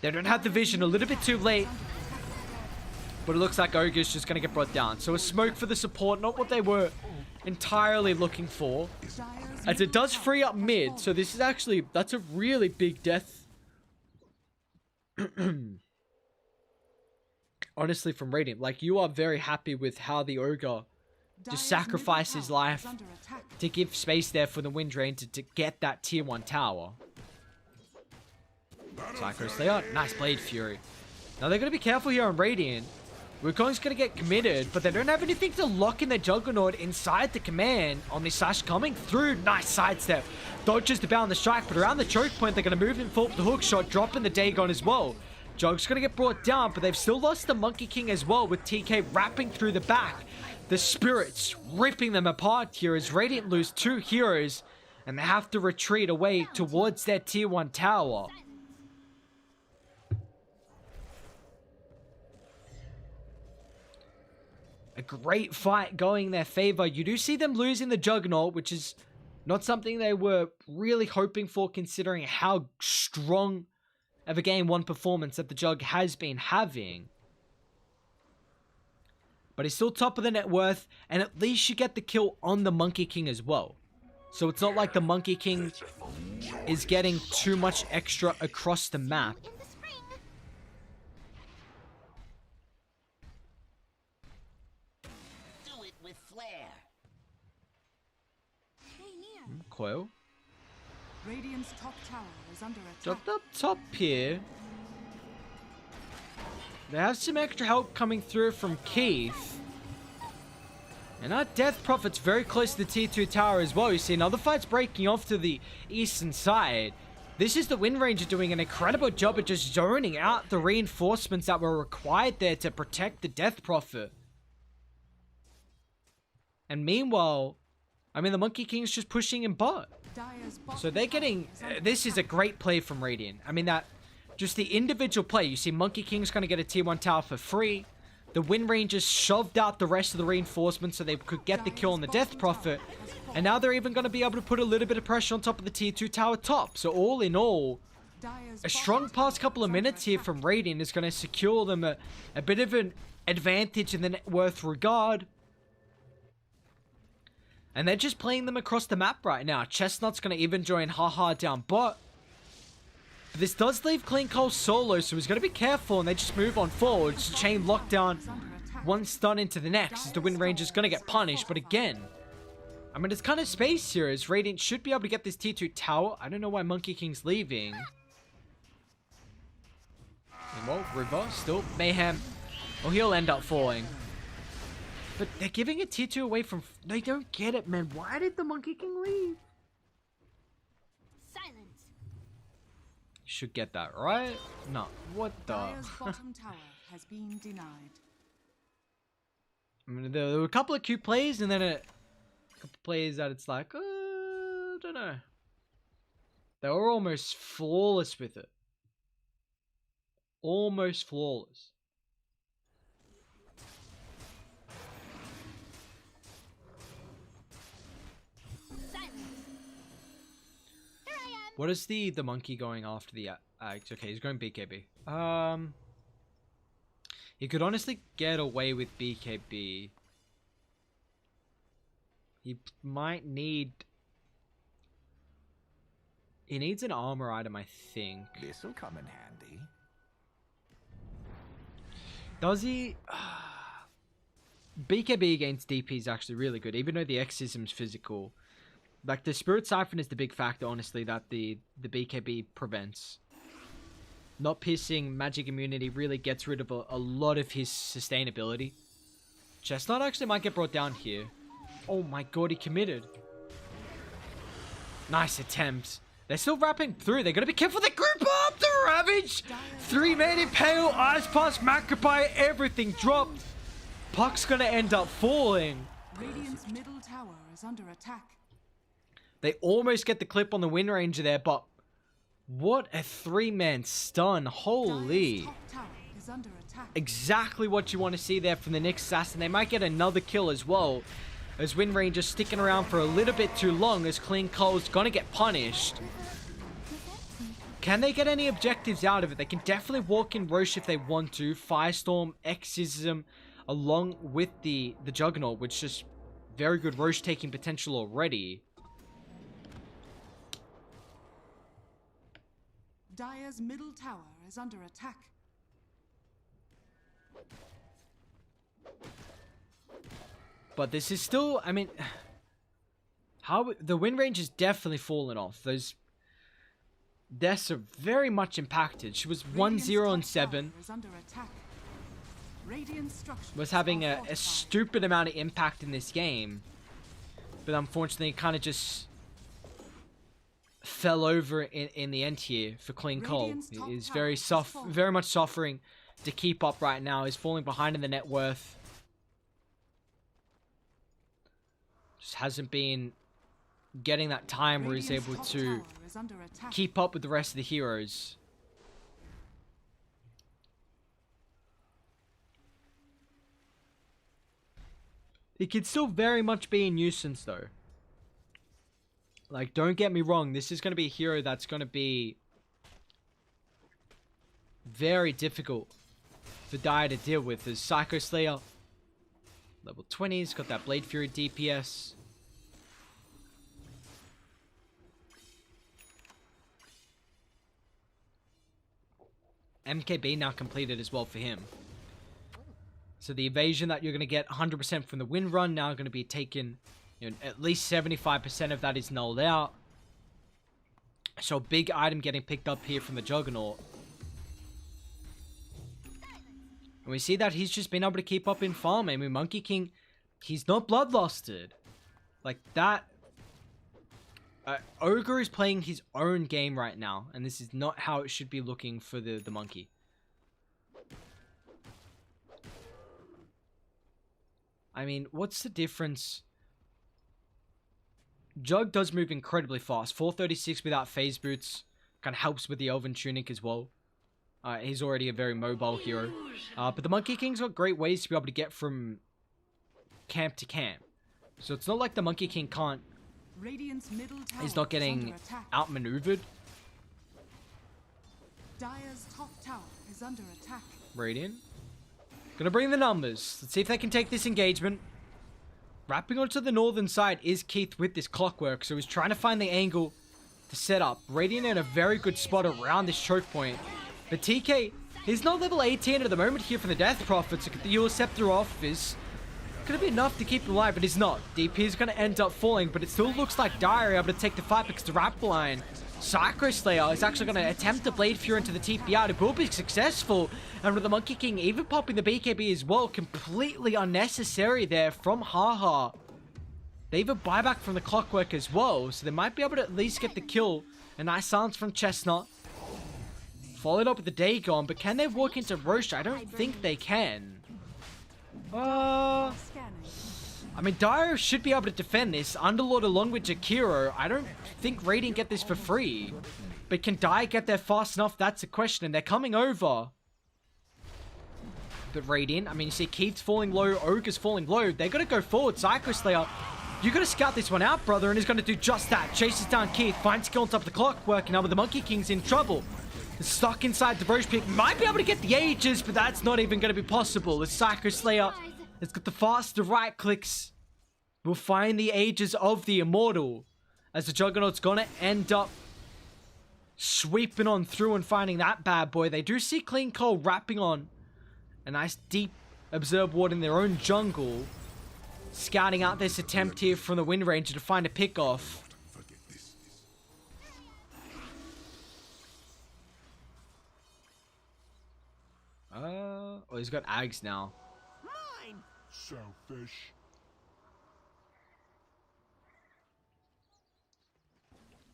They don't have the vision, a little bit too late. But it looks like Ogre's just going to get brought down. So a smoke for the support, not what they were entirely looking for. As it does free up mid. So this is actually, that's a really big death. Honestly, from Radiant. Like, you are very happy with how the Ogre just sacrificed his life to give space there for the Wind Ranger to get that tier 1 tower. Psycho Slayer, nice Blade Fury. Now they're going to be careful here on Radiant. Wukong's going to get committed, but they don't have anything to lock in their Juggernaut inside the command. Omnislash coming through, nice sidestep. Dodges the bound the strike, but around the choke point they're going to move in full the hook shot, dropping the Dagon as well. Jug's going to get brought down, but they've still lost the Monkey King as well, with TK wrapping through the back. The Spirits ripping them apart here as Radiant lose 2 heroes, and they have to retreat away towards their tier 1 tower. A great fight going in their favor. You do see them losing the Juggernaut, which is not something they were really hoping for, considering how strong of a game 1 performance that the Jug has been having. But he's still top of the net worth, and at least you get the kill on the Monkey King as well. So it's not like the Monkey King is getting too much extra across the map. Do it with flair. Coil. Radiant's top tower is under attack. Dropped up top here. They have some extra help coming through from Keith. And our Death Prophet's very close to the tier 2 tower as well. You see another fight's breaking off to the eastern side. This is the Wind Ranger doing an incredible job of just zoning out the reinforcements that were required there to protect the Death Prophet. And meanwhile, I mean, the Monkey King's just pushing in bot. So they're getting... This is a great play from Radiant. I mean, that... Just the individual play. You see Monkey King's going to get a tier 1 tower for free. The Wind Rangers shoved out the rest of the reinforcements so they could get the kill on the Death Prophet. And now they're even going to be able to put a little bit of pressure on top of the tier 2 tower top. So all in all, a strong past couple of minutes here from Radiant is going to secure them a bit of an advantage in the net worth regard. And they're just playing them across the map right now. Chestnut's going to even join Haha down bot. But this does leave Clean Cole solo, so he's going to be careful, and they just move on forward. It's a chain lockdown, one stun into the next, as the Wind Ranger's going to get punished. But again, I mean, it's kind of space here, as Radiant should be able to get this tier 2 tower. I don't know why Monkey King's leaving. And well, River, still Mayhem. Well, he'll end up falling. But they're giving a tier 2 away from... They don't get it, man. Why did the Monkey King leave? Silence. Should get that, right? No. What the... Dire's bottom tower has been denied. I mean, there were a couple of cute plays, and then a couple of plays that it's like, I don't know. They were almost flawless with it. Almost flawless. What is the monkey going after the act? Okay, he's going BKB. He could honestly get away with BKB. He might need... He needs an armor item, I think. This'll come in handy. Does he? BKB against DP is actually really good, even though the X-ism's physical. Like, the Spirit Siphon is the big factor, honestly, that the BKB prevents. Not piercing magic immunity really gets rid of a lot of his sustainability. Chestnut actually might get brought down here. Oh my god, he committed. Nice attempt. They're still wrapping through. They're going to be careful. They group up the Ravage. 3-man Impale, Ice Pass, Macropie, everything dropped. Puck's going to end up falling. Radiant's middle tower is under attack. They almost get the clip on the Wind Ranger there, but what a 3-man stun. Holy. Top tower is under attack. Exactly what you want to see there from the next assassin. They might get another kill as well, as Wind Ranger sticking around for a little bit too long, as Clean Cole's going to get punished. Can they get any objectives out of it? They can definitely walk in Roche if they want to. Firestorm, Exorcism, along with the Juggernaut, which is very good Roche taking potential already. Dire's middle tower is under attack. But this is still, I mean, how the Wind Range is definitely fallen off. Those deaths are very much impacted. She was 1-0 and 7. Was having a stupid amount of impact in this game. But unfortunately, it kind of just fell over in the end here for Clean Cole. He is very much suffering to keep up right now. He's falling behind in the net worth. Just hasn't been getting that time where he's able to keep up with the rest of the heroes. He could still very much be a nuisance though. Like, don't get me wrong, this is going to be a hero that's going to be very difficult for Dire to deal with. There's Psycho Slayer, level 20's got that Blade Fury DPS. MKB now completed as well for him. So the evasion that you're going to get 100% from the Wind Run now going to be taken, you know, at least 75% of that is nulled out. So big item getting picked up here from the Juggernaut. And we see that he's just been able to keep up in farm. I mean, Monkey King, he's not bloodlusted. Like that. Ogre is playing his own game right now. And this is not how it should be looking for the monkey. I mean, what's the difference? Jug does move incredibly fast. 436 without phase boots. Kind of helps with the Elven Tunic as well. He's already a very mobile hero. But the Monkey King's got great ways to be able to get from camp to camp. So it's not like the Monkey King can't... Radiant's middle tower He's not getting outmaneuvered. Dire's top tower is under attack. Radiant. Gonna bring the numbers. Let's see if they can take this engagement. Wrapping onto the northern side is Keith with this clockwork. So he's trying to find the angle to set up. Radiant in a very good spot around this choke point. But TK, he's not level 18 at the moment here for the Death Prophet. So get the Eul Scepter off is going to be enough to keep him alive, but it's not. DP is going to end up falling, but it still looks like Dire are able to take the fight because the Rap Line. Psycho Slayer is actually going to attempt to Blade Fury into the TP out. It will be successful. And with the Monkey King even popping the BKB as well, completely unnecessary there from Haha. They have a buyback from the Clockwork as well, so they might be able to at least get the kill. A nice silence from Chestnut. Followed up with the Dagon, but can they walk into Roche? I don't think they can. I mean, Dire should be able to defend this. Underlord along with Jakiro. I don't think Radiant get this for free. But can Dire get there fast enough? That's the question. And they're coming over. But Radiant, I mean, you see Keith's falling low. Ogre's falling low. They're going to go forward. Psycho Slayer, you got to scout this one out, brother. And he's going to do just that. Chases down Keith. Finds skill on top of the Clockwork. Now with the Monkey King's in trouble. Stuck inside the Roche Pit. Might be able to get the Aegis, but that's not even going to be possible. The Psycho Slayer has got the faster right clicks. We'll find the Aegis of the Immortal. As the Juggernaut's going to end up sweeping on through and finding that bad boy. They do see Clean Cold wrapping on a nice deep Observe Ward in their own jungle. Scouting out this attempt here from the Wind Ranger to find a pick-off. Oh, he's got Ags now. Mine. Selfish.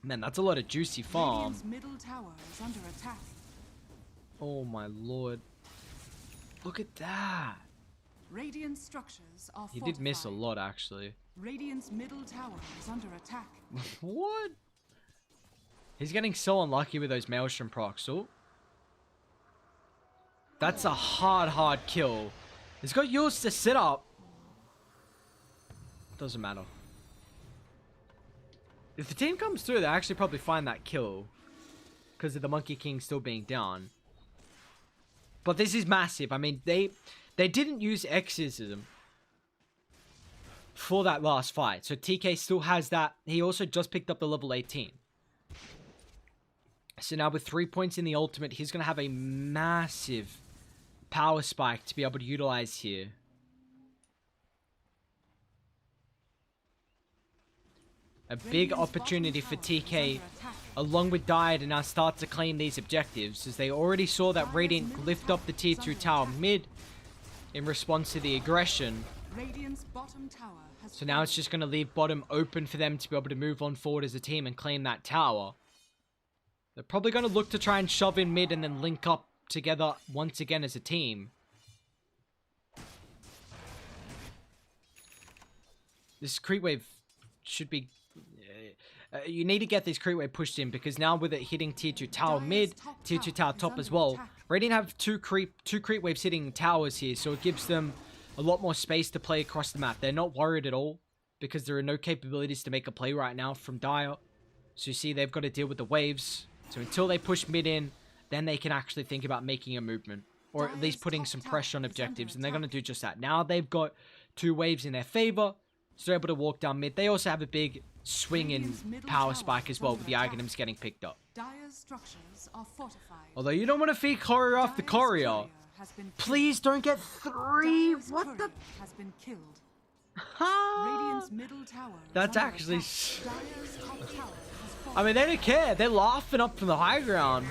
Man, that's a lot of juicy farm. Radiant's middle tower is under attack. Oh my lord. Look at that. Radiant structures are He did miss a fortified. lot, actually. Radiant's middle tower is under attack. What? He's getting so unlucky with those Maelstrom procs. Oh. That's a hard kill. He's got yours to sit up. Doesn't matter. If the team comes through, they actually probably find that kill. Because of the Monkey King still being down. But this is massive. I mean, they didn't use Exorcism for that last fight. So TK still has that. He also just picked up the level 18. So now with 3 points in the ultimate, he's going to have a massive power spike to be able to utilize here. A big opportunity for TK, along with Dire, to now start to claim these objectives, as they already saw that Radiant lift up the tier 2 tower mid in response to the aggression. So now it's just going to leave bottom open for them to be able to move on forward as a team and claim that tower. They're probably going to look to try and shove in mid and then link up together once again as a team. This creep wave should be... you need to get this creep wave pushed in, because now with it hitting tier 2 tower mid, tier 2 tower top as well, Radiant have two creep waves hitting towers here, so it gives them a lot more space to play across the map. They're not worried at all, because there are no capabilities to make a play right now from Dire. So you see they've got to deal with the waves. So until they push mid in, then they can actually think about making a movement, or at least putting some pressure on objectives, and they're going to do just that. Now they've got 2 waves in their favor, so they're able to walk down mid. They also have a big swing in power spike as well, with the items getting picked up. Although you don't want to feed courier off the courier. Please don't get 3. What the? That's actually... I mean, they don't care. They're laughing up from the high ground.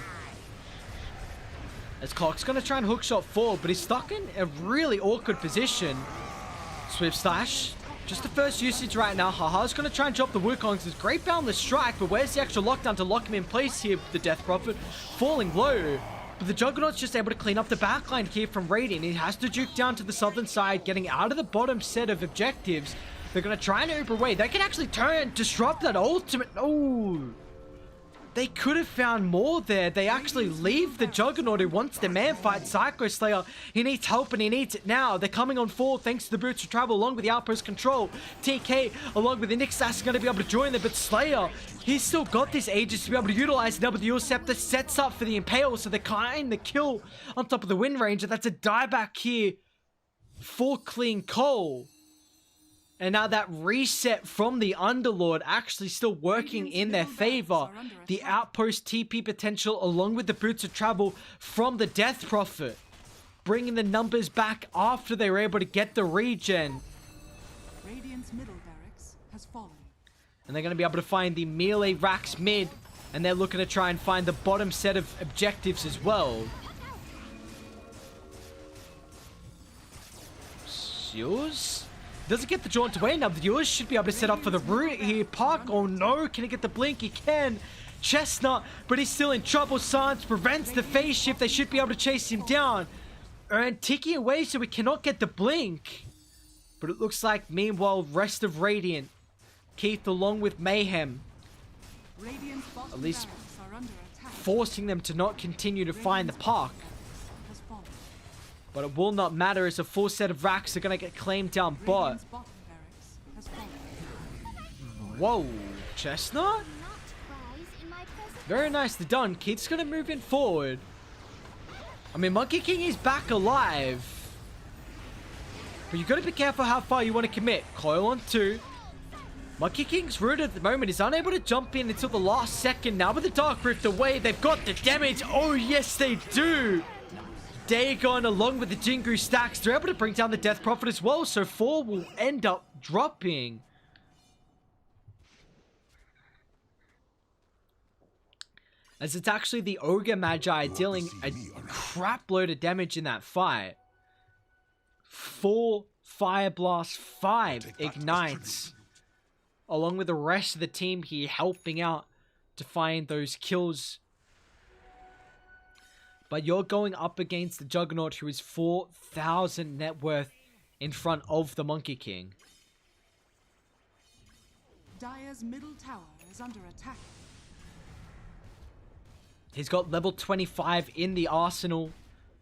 As Cock's going to try and hookshot forward, but he's stuck in a really awkward position. Swift slash. Just the first usage right now. Haha's going to try and drop the Wukongs. There's great boundless strike, but where's the extra lockdown to lock him in place here? The Death Prophet falling low. But the Juggernaut's just able to clean up the backline here from Radiant. He has to juke down to the southern side, getting out of the bottom set of objectives. They're going to try and Uber away. They can actually disrupt that ultimate. Oh, they could have found more there. They actually leave the Juggernaut who wants the man fight. Psycho Slayer, he needs help and he needs it now. They're coming on forward thanks to the Boots of Travel along with the Outpost Control. TK along with the Nick Sass is going to be able to join them, but Slayer, he's still got this Aegis to be able to utilize. Now with the Scepter sets up for the Impale, so they're kind the kill on top of the Wind Ranger. That's a dieback here for Clean Coal. And now that reset from the Underlord actually still working in their favor. The Outpost TP potential along with the Boots of Travel from the Death Prophet, bringing the numbers back after they were able to get the regen. Radiant's middle barracks has fallen. And they're going to be able to find the melee racks mid. And they're looking to try and find the bottom set of objectives as well. Seals doesn't get the jaunt away. Now the viewers should be able to set up for the root here. Park, oh no, can he get the blink? He can. Chestnut, but he's still in trouble. Sans prevents the phase shift. They should be able to chase him down. And ticking away so we cannot get the blink. But it looks like, meanwhile, rest of Radiant, Keith along with Mayhem, at least forcing them to not continue to find the Park. But it will not matter as a full set of racks are going to get claimed down bot. Whoa, Chestnut? Very nicely done. Keith's going to move in forward. I mean, Monkey King is back alive. But you've got to be careful how far you want to commit. Coil on 2. Monkey King's root at the moment is unable to jump in until the last second. Now with the Dark Rift away, they've got the damage. Oh, yes, they do. Dagon along with the Jingu stacks, they're able to bring down the Death Prophet as well, so 4 will end up dropping. As it's actually the Ogre Magi dealing a crap load of damage in that fight. 4 Fire Blast, 5 Ignites. Along with the rest of the team here helping out to find those kills. But you're going up against the Juggernaut who is 4,000 net worth in front of the Monkey King. Dire's middle tower is under attack. He's got level 25 in the arsenal.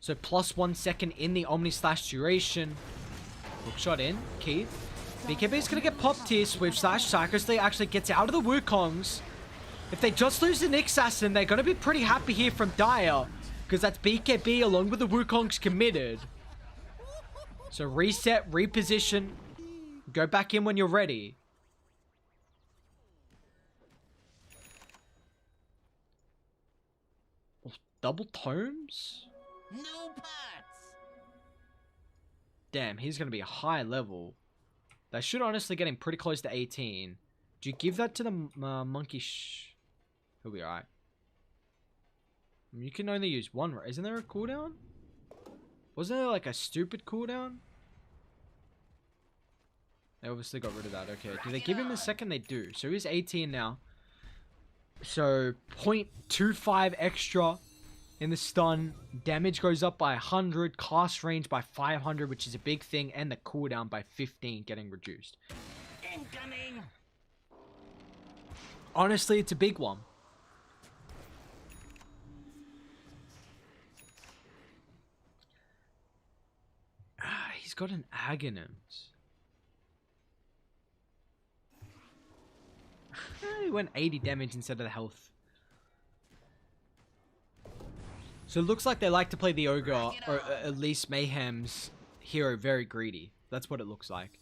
So plus 1 second in the Omni Slash duration. Hook shot in. Keith. BKB is going to get popped here. Swift Slash. Psychosly actually gets out of the Wukongs. If they just lose the Nick Assassin, they're going to be pretty happy here from Dire. Because that's BKB along with the Wukongs committed. So reset, reposition. Go back in when you're ready. Double tomes? No parts. Damn, he's going to be a high level. That should honestly get him pretty close to 18. Do you give that to the monkey? He'll be alright. You can only use 1. Isn't there a cooldown? Wasn't there like a stupid cooldown? They obviously got rid of that. Okay. Do they give him a second? They do. So he's 18 now. So 0.25 extra in the stun. Damage goes up by 100. Cast range by 500, which is a big thing. And the cooldown by 15 getting reduced. Incoming. Honestly, it's a big one. He's got an Agonist. He went 80 damage instead of the health. So it looks like they like to play the Ogre, or at least Mayhem's hero, very greedy. That's what it looks like.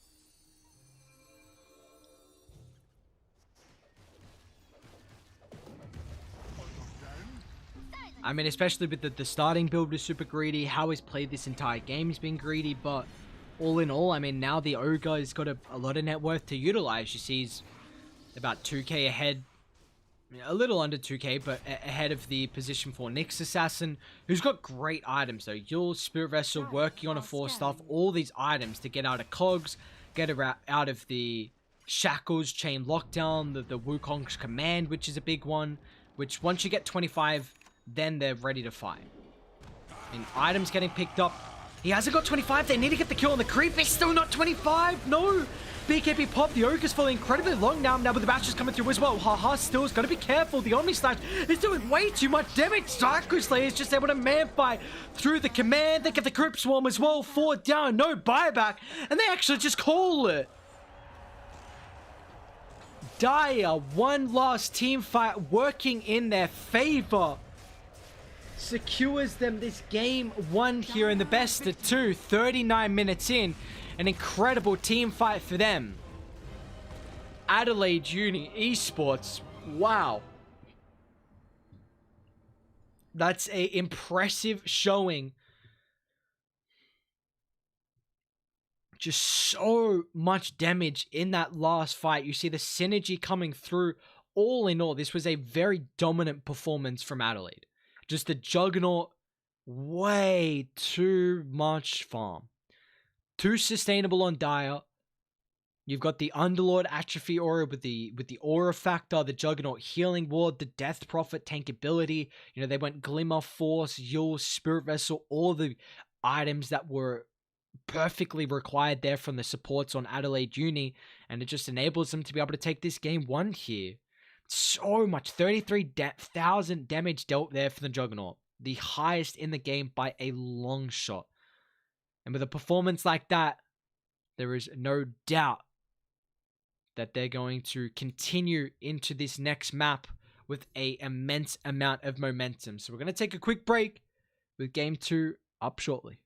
I mean, especially with the starting build was super greedy. How he's played this entire game has been greedy, but all in all, I mean, now the Ogre has got a lot of net worth to utilize. You see he's about 2k ahead A little under 2k, but ahead of the position for Nyx Assassin, who's got great items though. Yule, Spirit Vessel, working on a 4-staff, all these items to get out of Cogs, get out of the Shackles, Chain Lockdown, the Wukong's Command, which is a big one, which once you get 25, then they're ready to fight. And items getting picked up. He hasn't got 25, they need to get the kill on the creep, it's still not 25, no! BKB pop, the Ogre's falling incredibly long now with the Bashes coming through as well. Haha still's got to be careful, the Omni Slash is doing way too much damage. Dark Slayer is just able to man fight through the command, they get the Crypt Swarm as well, 4 down, no buyback, and they actually just call it. Dire, one last team fight working in their favor. Secures them this game 1 here in the best of 2, 39 minutes in. An incredible team fight for them. Adelaide Uni Esports, wow. That's an impressive showing. Just so much damage in that last fight. You see the synergy coming through. All in all, this was a very dominant performance from Adelaide. Just the Juggernaut, way too much farm. Too sustainable on Dire. You've got the Underlord Atrophy Aura with the Aura Factor, the Juggernaut Healing Ward, the Death Prophet tankability. You know, they went Glimmer, Force, Yule, Spirit Vessel, all the items that were perfectly required there from the supports on Adelaide Uni, and it just enables them to be able to take this game 1 here. So much, 33,000 damage dealt there for the Juggernaut. The highest in the game by a long shot. And with a performance like that, there is no doubt that they're going to continue into this next map with an immense amount of momentum. So we're going to take a quick break with Game 2 up shortly.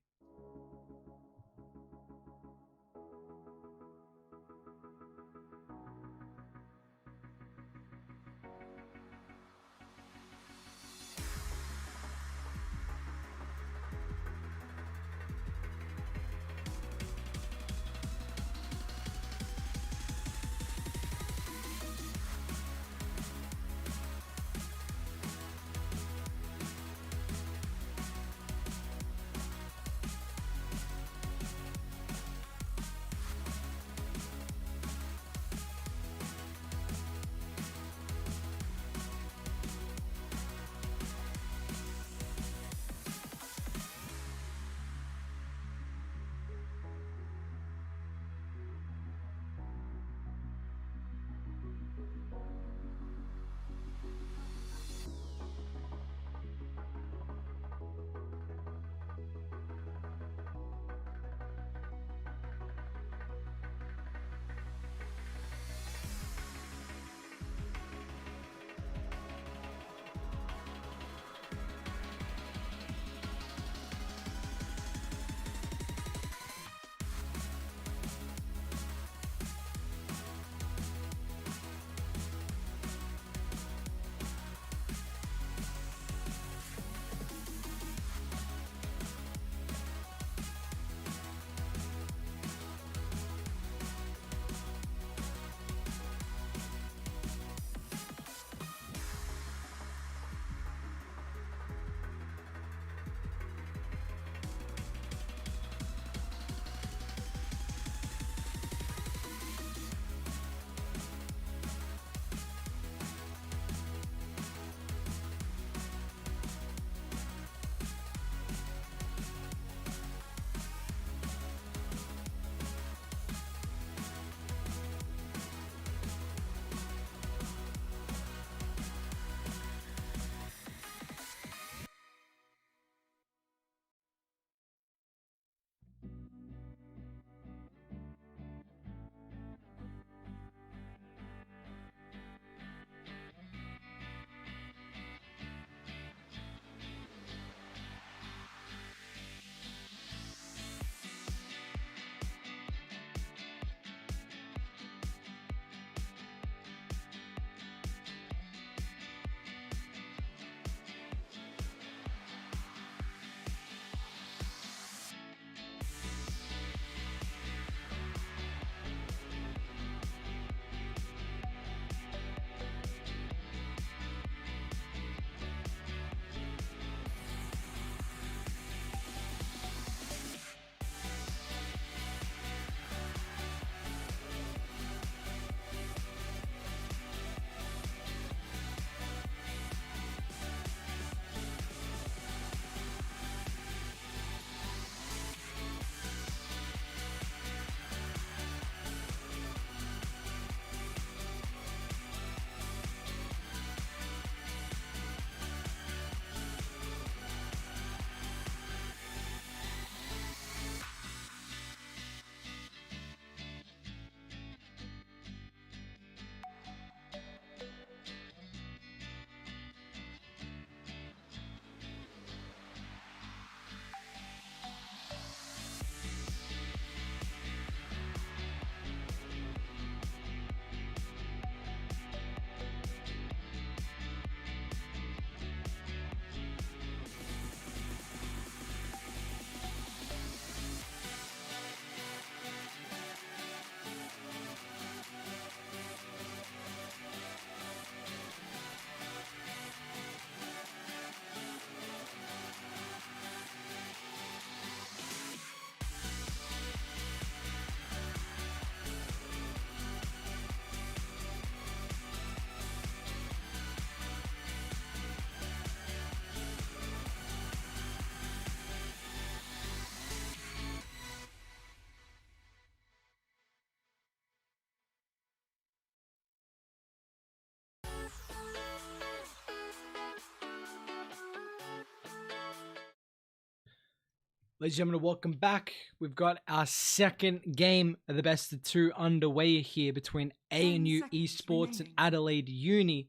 Ladies and gentlemen, welcome back. We've got our second game of the best of two underway here between ANU Esports and Adelaide Uni.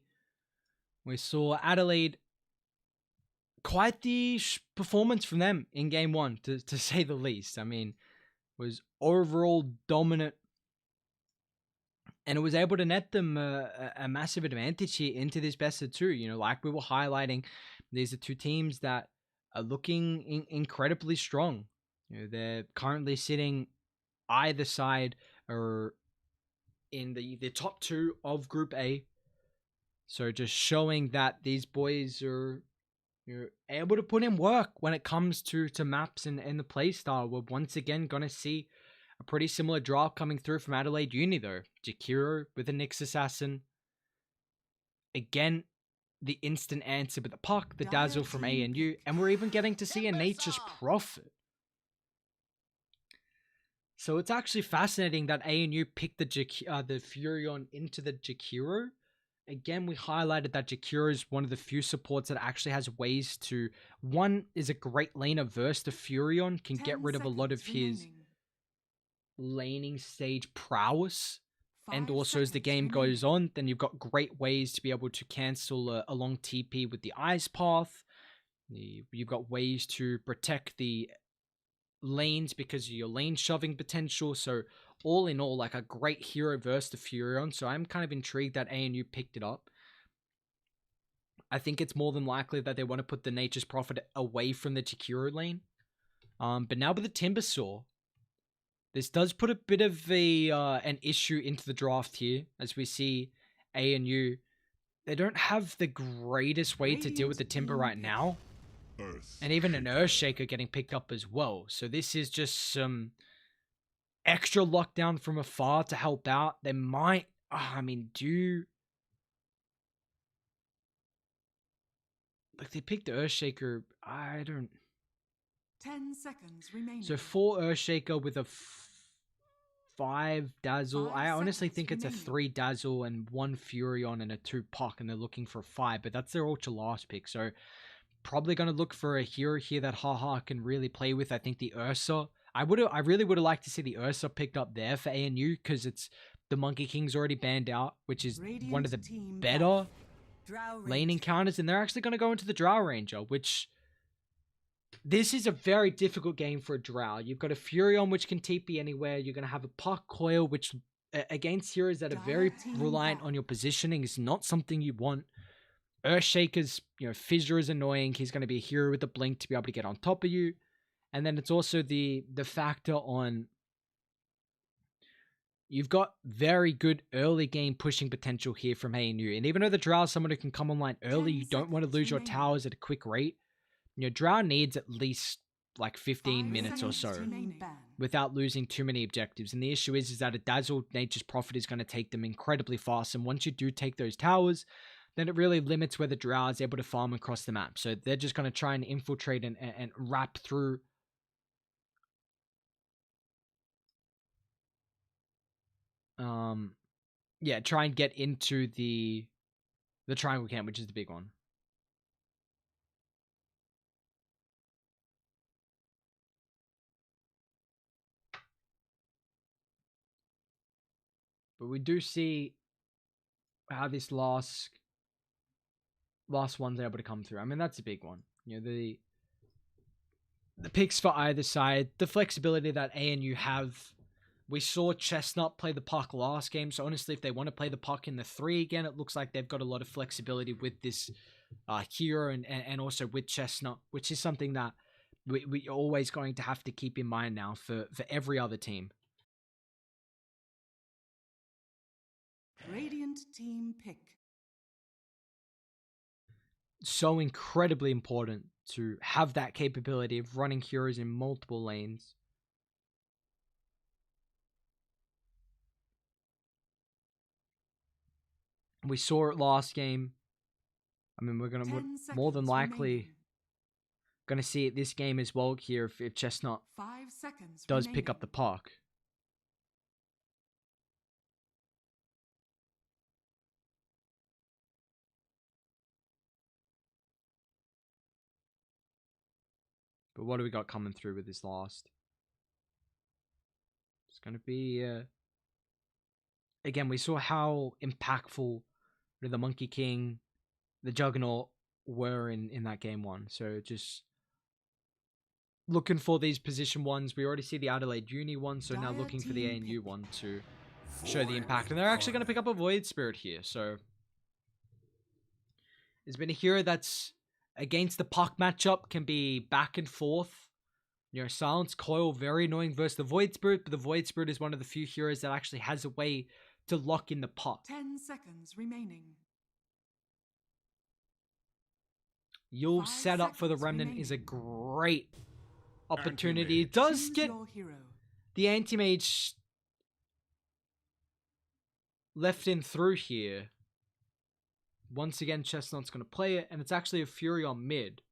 We saw Adelaide, quite the performance from them in game one, to say the least. I mean, was overall dominant, and it was able to net them a massive advantage here into this best of two. You know, like we were highlighting, these are two teams that are looking incredibly strong. You know, they're currently sitting either side or in the top two of Group A. So just showing that these boys are, you're able to put in work when it comes to maps and the play style. We're once again going to see a pretty similar draw coming through from Adelaide Uni though. Jakiro with a Nyx Assassin. Again, the instant answer with the puck, the dazzle from ANU, and we're even getting to see a Nature's Prophet. So it's actually fascinating that ANU picked the Furion into the Jakiro. Again, we highlighted that Jakiro is one of the few supports that actually has ways to... One, is a great laner versus the Furion, can get rid of a lot of his laning stage prowess. And also as the game goes on, then you've got great ways to be able to cancel a long TP with the Ice Path. You've got ways to protect the lanes because of your lane shoving potential. So all in all, like a great hero versus the Furion. So I'm kind of intrigued that ANU picked it up. I think it's more than likely that they want to put the Nature's Prophet away from the Jakiro lane. But now with the Timbersaw, this does put a bit of an issue into the draft here, as we see ANU. They don't have the greatest way to deal with the Timber right now. And even an Earthshaker getting picked up as well. So this is just some extra lockdown from afar to help out. They might, like they picked the Earthshaker. I don't... 10 seconds remaining. So 4 Earthshaker with a 5 Dazzle. I honestly think it's a 3 Dazzle and 1 Furion and a 2 Puck, and they're looking for a 5, but that's their ultra last pick. So probably going to look for a hero here that Haha can really play with. I think the Ursa. I really would have liked to see the Ursa picked up there for ANU, because it's the Monkey King's already banned out, which is one of the better lane encounters, and they're actually going to go into the Drow Ranger, which... This is a very difficult game for a Drow. You've got a Furion, which can TP anywhere. You're going to have a Puck Coil, which against heroes that are very reliant on your positioning is not something you want. Earthshaker's, Fissure is annoying. He's going to be a hero with a blink to be able to get on top of you. And then it's also the factor on... You've got very good early game pushing potential here from ANU. And even though the Drow is someone who can come online early, you don't want to lose your towers at a quick rate. Drow needs at least like 15 minutes or so without losing too many objectives. And the issue is that a Dazzle Nature's Prophet is going to take them incredibly fast. And once you do take those towers, then it really limits where the Drow is able to farm across the map. So they're just going to try and infiltrate and wrap through. Try and get into the triangle camp, which is the big one. But we do see how this last one's able to come through. I mean, that's a big one. The picks for either side, the flexibility that ANU have. We saw Chestnut play the puck last game, so honestly, if they want to play the puck in the 3 again, it looks like they've got a lot of flexibility with this hero and also with Chestnut, which is something that we're always going to have to keep in mind now for every other team. Radiant team pick. So incredibly important to have that capability of running heroes in multiple lanes. We saw it last game. I mean, we're more than likely going to see it this game as well here if Chestnut does pick up the puck. But what do we got coming through with this last? It's going to be... Again, we saw how impactful the Monkey King, the Juggernaut were in that game one. So just looking for these position ones. We already see the Adelaide Uni one, so now looking for the ANU one to show the impact. And they're actually going to pick up a Void Spirit here. So there's been a hero that's against the puck matchup, can be back and forth. You know, Silence Coil, very annoying versus the Void Spirit, but the Void Spirit is one of the few heroes that actually has a way to lock in the puck. 10 seconds remaining. You'll 5 set up for the seconds Remnant remaining. is a great opportunity. It does Choose get your hero. the Anti-Mage left in through here. Once again, Chestnut's going to play it, and it's actually a Fury on mid.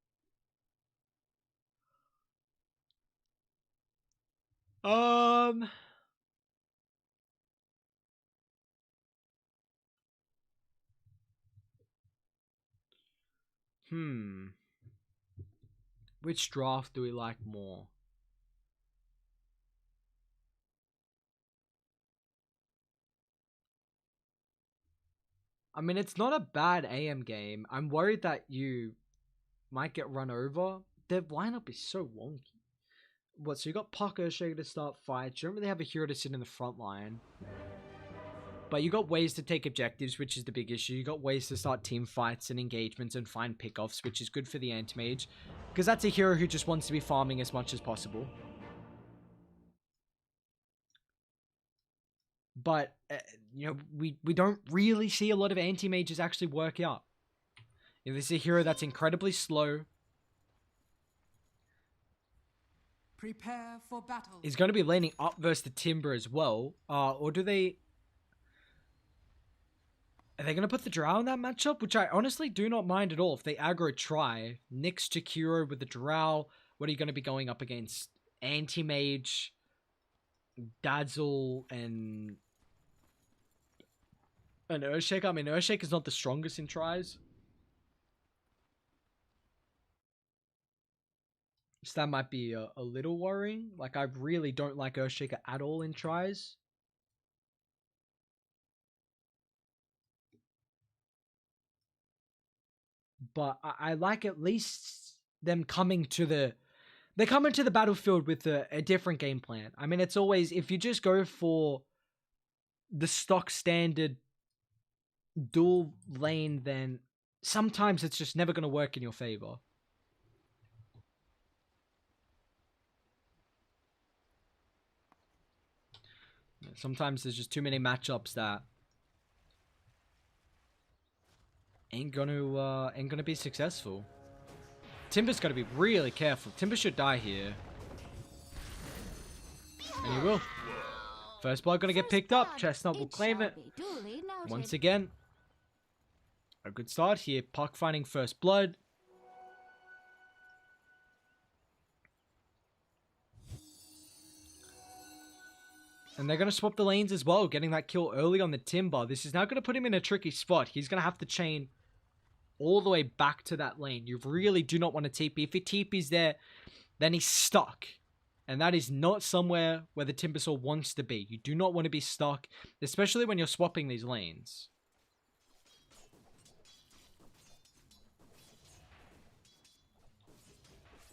Which draft do we like more? I mean, it's not a bad AM game. I'm worried that you might get run over. Their lineup is so wonky. What, so you got Puck Earthshaker to start fights. You don't really have a hero to sit in the front line. But you got ways to take objectives, which is the big issue. You got ways to start team fights and engagements and find pickoffs, which is good for the Anti-Mage. Because that's a hero who just wants to be farming as much as possible. But, you know, we don't really see a lot of Anti-Mages actually work out. You know, this is a hero that's incredibly slow. Prepare for battle. He's going to be laning up versus the Timber as well. Or do they... Are they going to put the Drow in that matchup? Which I honestly do not mind at all. If they aggro try. Nyx Jakiro with the Drow. What are you going to be going up against? Anti-Mage, Dazzle, and Earthshaker. I mean, Earthshaker's not the strongest in tries. So that might be a little worrying. Like, I really don't like Earthshaker at all in tries. But I like at least them coming to the... They come into the battlefield with a different game plan. I mean, it's always... If you just go for the stock standard dual lane, then sometimes it's just never going to work in your favor. Sometimes there's just too many matchups that ain't gonna be successful. Timber's gotta be really careful. Timber should die here. And he will. First blood gonna get picked up. Chestnut will claim it. Once again, a good start here. Puck finding first blood. And they're going to swap the lanes as well, getting that kill early on the Timber. This is now going to put him in a tricky spot. He's going to have to chain all the way back to that lane. You really do not want to TP. If he TP's there, then he's stuck. And that is not somewhere where the Timbersaw wants to be. You do not want to be stuck, especially when you're swapping these lanes.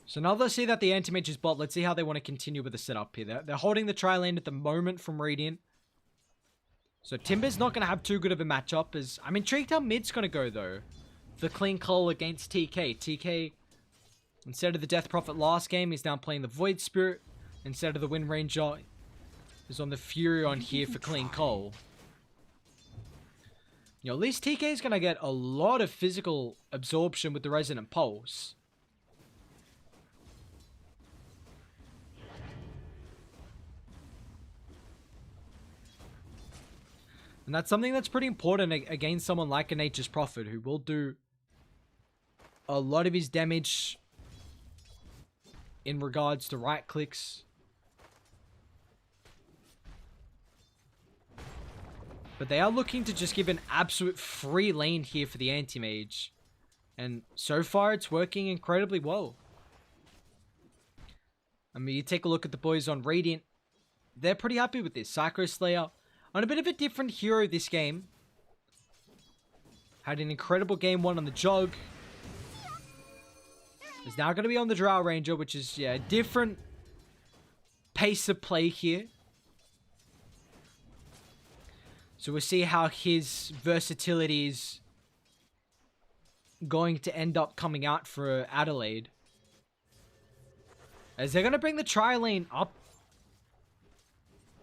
So now let's see that the Anti-Mage is bot. Let's see how they want to continue with the setup here. They're holding the tri-lane at the moment from Radiant. So Timber's not going to have too good of a matchup. I'm intrigued how mid's going to go, though. The Clean Cull against TK. TK, instead of the Death Prophet last game, he's now playing the Void Spirit. Instead of the Wind Ranger, is on the Fury on here for Clean Cull. You know, at least TK is going to get a lot of physical absorption with the Resonant Pulse. And that's something that's pretty important against someone like a Nature's Prophet, who will do a lot of his damage in regards to right clicks. But they are looking to just give an absolute free lane here for the Anti-Mage. And so far, it's working incredibly well. mean, you take a look at the boys on Radiant. They're pretty happy with this. Psycho Slayer on a bit of a different hero this game. Had an incredible game 1 on the Jog. Is now going to be on the Drow Ranger, which is, yeah, a different pace of play here. So we'll see how his versatility is going to end up coming out for Adelaide. As they're going to bring the tri-lane up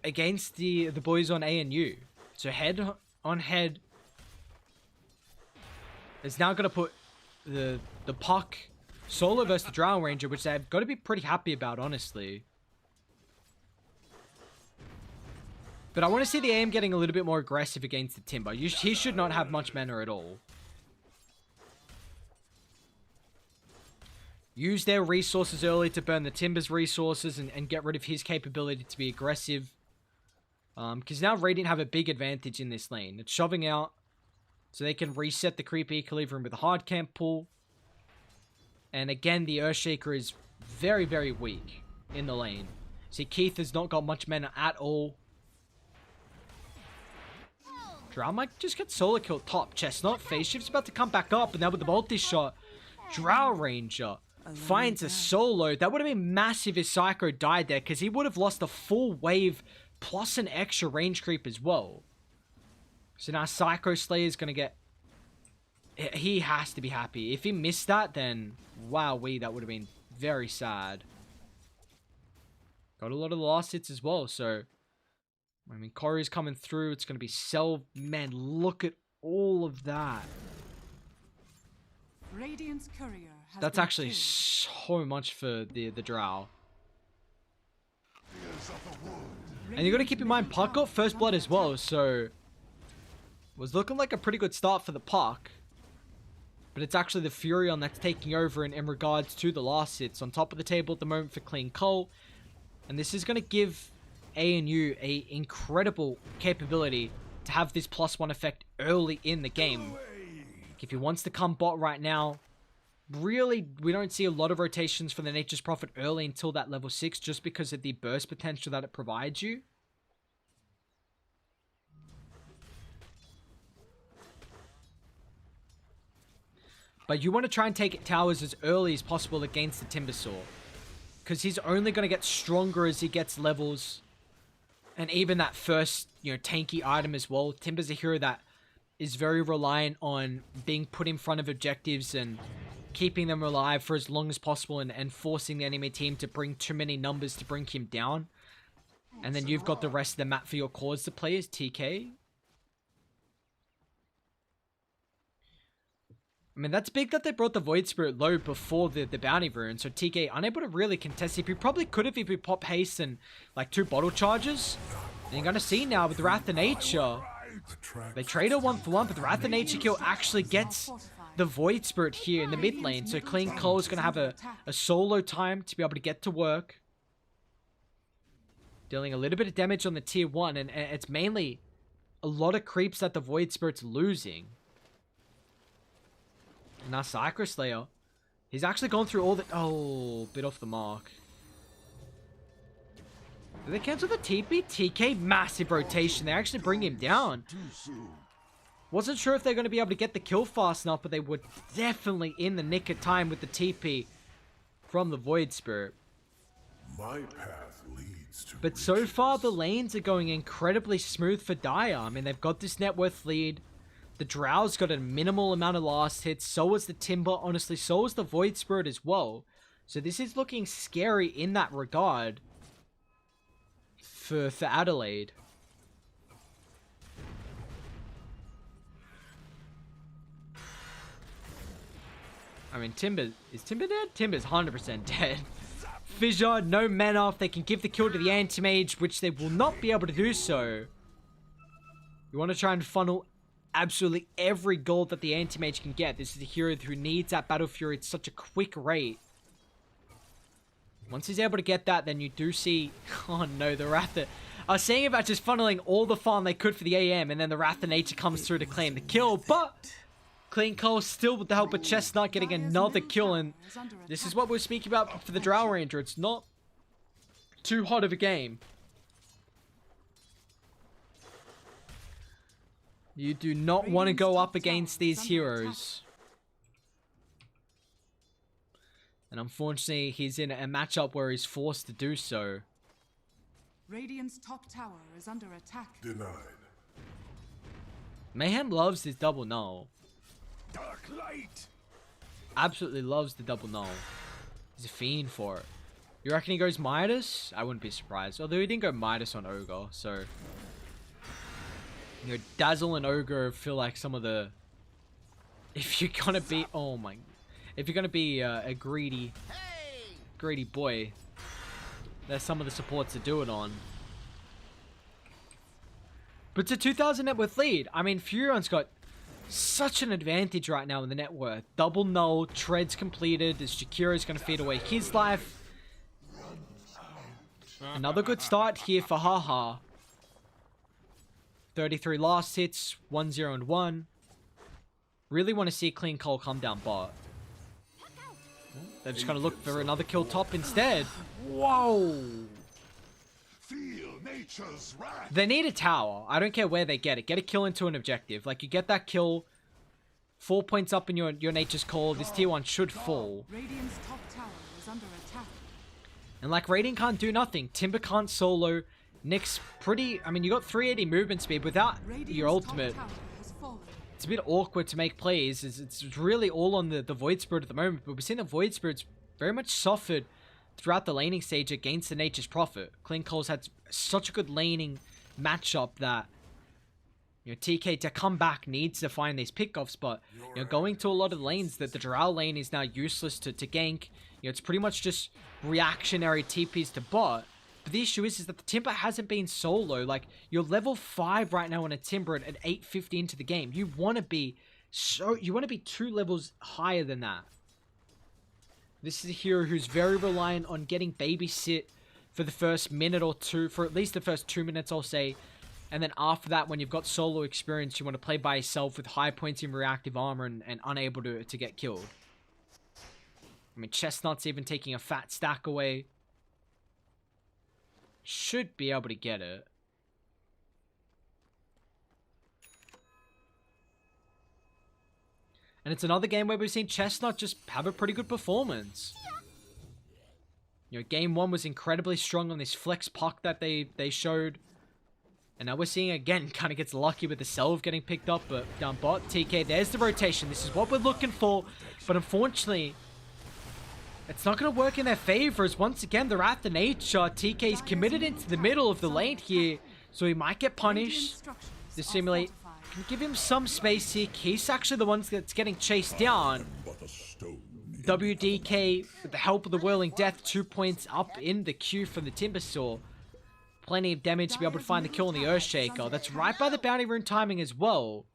against the boys on ANU. So head on head is now going to put the puck solo versus the Drow Ranger, which they've got to be pretty happy about, honestly. But I want to see the AM getting a little bit more aggressive against the Timber. He should not have much mana at all. Use their resources early to burn the Timber's resources and get rid of his capability to be aggressive. Because now Radiant have a big advantage in this lane. It's shoving out so they can reset the creep equilibrium with a hard camp pull. And again, the Earthshaker is very, very weak in the lane. See, Keith has not got much mana at all. Drow might just get solo killed top. Chestnut, phase shift's about to come back up, and now with the multi-shot, Drow Ranger finds a solo. That would have been massive if Psycho died there, because he would have lost a full wave plus an extra range creep as well. So now Psycho Slayer's going to get... He has to be happy. If he missed that, then wowee, that would have been very sad. Got a lot of the last hits as well, so... I mean, Corey's coming through. It's going to be Selv. Man, look at all of that. Radiant's courier has That's been actually killed. so much for the Drow. And you got to keep in mind, Puck got first blood as well, so... Was looking like a pretty good start for the Puck. But it's actually the Furion that's taking over in regards to the last hits. On top of the table at the moment for Clean Cole. And this is going to give ANU a incredible capability to have this +1 effect early in the game. If he wants to come bot right now, really, we don't see a lot of rotations for the Nature's Prophet early until that level 6, just because of the burst potential that it provides you. But you want to try and take towers as early as possible against the Timbersaw, because he's only going to get stronger as he gets levels. And even that first, tanky item as well. Timber's a hero that is very reliant on being put in front of objectives and keeping them alive for as long as possible and forcing the enemy team to bring too many numbers to bring him down. And then you've got the rest of the map for your cores to play as TK. I mean, that's big that they brought the Void Spirit low before the Bounty Rune, so TK unable to really contest it. He probably could have if he pop haste and, 2 bottle charges. And you're going to see now with the Wrath of Nature. They trade a 1-for-1, but the Wrath of Nature kill actually gets the Void Spirit here in the mid lane. So Clean Cole is going to have a solo time to be able to get to work. Dealing a little bit of damage on the tier 1, and it's mainly a lot of creeps that the Void Spirit's losing. And now Psycho Slayer, he's actually gone through all the... Oh, bit off the mark. Did they cancel the TP? TK, massive rotation. They actually bring him down. Wasn't sure if they're going to be able to get the kill fast enough, but they were definitely in the nick of time with the TP from the Void Spirit. My path leads to But so far, the lanes are going incredibly smooth for Dire. I mean, they've got this net worth lead. The Drow's got a minimal amount of last hits. So is the Timber. Honestly, so is the Void Spirit as well. So this is looking scary in that regard for Adelaide. I mean, is Timber dead? Timber's 100% dead. Fissure, no mana. They can give the kill to the Anti-Mage, which they will not be able to do so. You want to try and funnel absolutely every gold that the Anti-Mage can get. This is a hero who needs that Battle Fury at such a quick rate. Once he's able to get that, then you do see... Oh no, the Wrath of... I was saying about just funneling all the farm they could for the AM, and then the Wrath of Nature comes through to claim the kill, but... Clean Cole still with the help of Chestnut getting another kill, and this is what we're speaking about for the Drow Ranger. It's not Too hot of a game. You do not want to go up against these heroes. And unfortunately, he's in a matchup where he's forced to do so. Radiant's top tower is under attack. Denied. Mayhem loves his double null. Dark light. Absolutely loves the double null. He's a fiend for it. You reckon he goes Midas? I wouldn't be surprised. Although he didn't go Midas on Ogre, so... You know, Dazzle and Ogre feel like some of the... If you're gonna be... Oh my... If you're gonna be a greedy boy, there's some of the supports to do it on. But it's a 2,000 net worth lead. I mean, Furion's got such an advantage right now in the net worth. Double null, treads completed, as Jakira's gonna feed away his life. Another good start here for Haha. 33 last hits, 1-0 and 1. Really want to see Clean Cole come down bot. They're just going to look for another kill top instead. Whoa! Feel nature's wrath. They need a tower. I don't care where they get it. Get a kill into an objective. Like, you get that kill, 4 points up in your nature's call. This tier 1 should fall. Radiant's top tower is under attack. And like, Radiant can't do nothing. Timber can't solo. Nick's pretty... I mean, you got 380 movement speed without Radiant's your ultimate. top tower has fallen. It's a bit awkward to make plays. It's really all on the Void Spirit at the moment. But we've seen the Void Spirit's very much suffered throughout the laning stage against the Nature's Prophet. Clean Cole's had such a good laning matchup that, you know, TK to come back needs to find these pickoffs. But, you know, going to a lot of lanes, that the Drow lane is now useless to gank. You know, it's pretty much just reactionary TPs to bot. But the issue is that the Timber hasn't been solo. Like, you're level 5 right now on a Timber at 850 into the game. You want to be 2 levels higher than that. This is a hero who's very reliant on getting babysit for the first minute or two, for at least the first 2 minutes, I'll say. And then after that, when you've got solo experience, you want to play by yourself with high points in reactive armor and unable to get killed. I mean, Chestnut's even taking a fat stack away. Should be able to get it. And it's another game where we've seen Chestnut just have a pretty good performance. You know, game 1 was incredibly strong on this flex puck that they showed. And now we're seeing again, kind of gets lucky with the Selv getting picked up, but down bot, TK, there's the rotation. This is what we're looking for. But unfortunately, it's not going to work in their favor, as once again, they're at the nature. TK's committed into the middle of the lane here, so he might get punished. The Simulate can give him some space here. He's actually the one that's getting chased down. WDK, with the help of the Whirling Death, 2 points up in the queue from the Timbersaw. Plenty of damage to be able to find the kill on the Earthshaker. That's right by the bounty rune timing as well.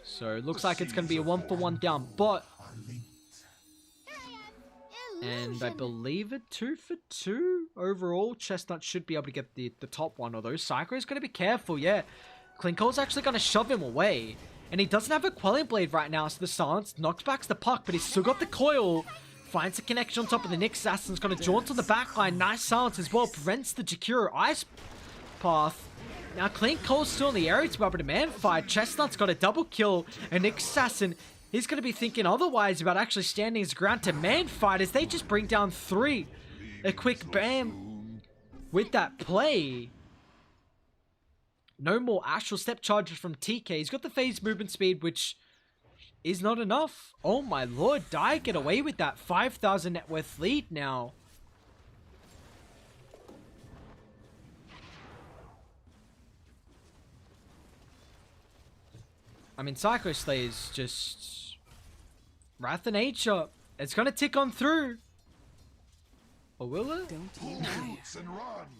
So it looks like it's going to be a 1-for-1 down bot. And I believe a 2-for-2 overall. Chestnut should be able to get the top one, although Psycho's going to be careful, yeah. Klinko's actually going to shove him away. And he doesn't have a Quelling Blade right now, so the silence knocks back the puck, but he's still got the coil. Finds a connection on top of the Nyx Assassin's going to jaunt on the backline. Nice silence as well. Prevents the Jakiro Ice Path. Now Clean Cole's still in the area to be able to man fight. Chestnut's got a double kill. And Nyx Assassin, he's going to be thinking otherwise about actually standing his ground to man fight as they just bring down 3. A quick bam with that play. No more Astral Step charges from TK. He's got the phase movement speed, which is not enough. Oh my lord, Dai get away with that 5,000 net worth lead now. I mean, Psycho Slay's just Wrath of Nature. It's gonna tick on through. Or will it?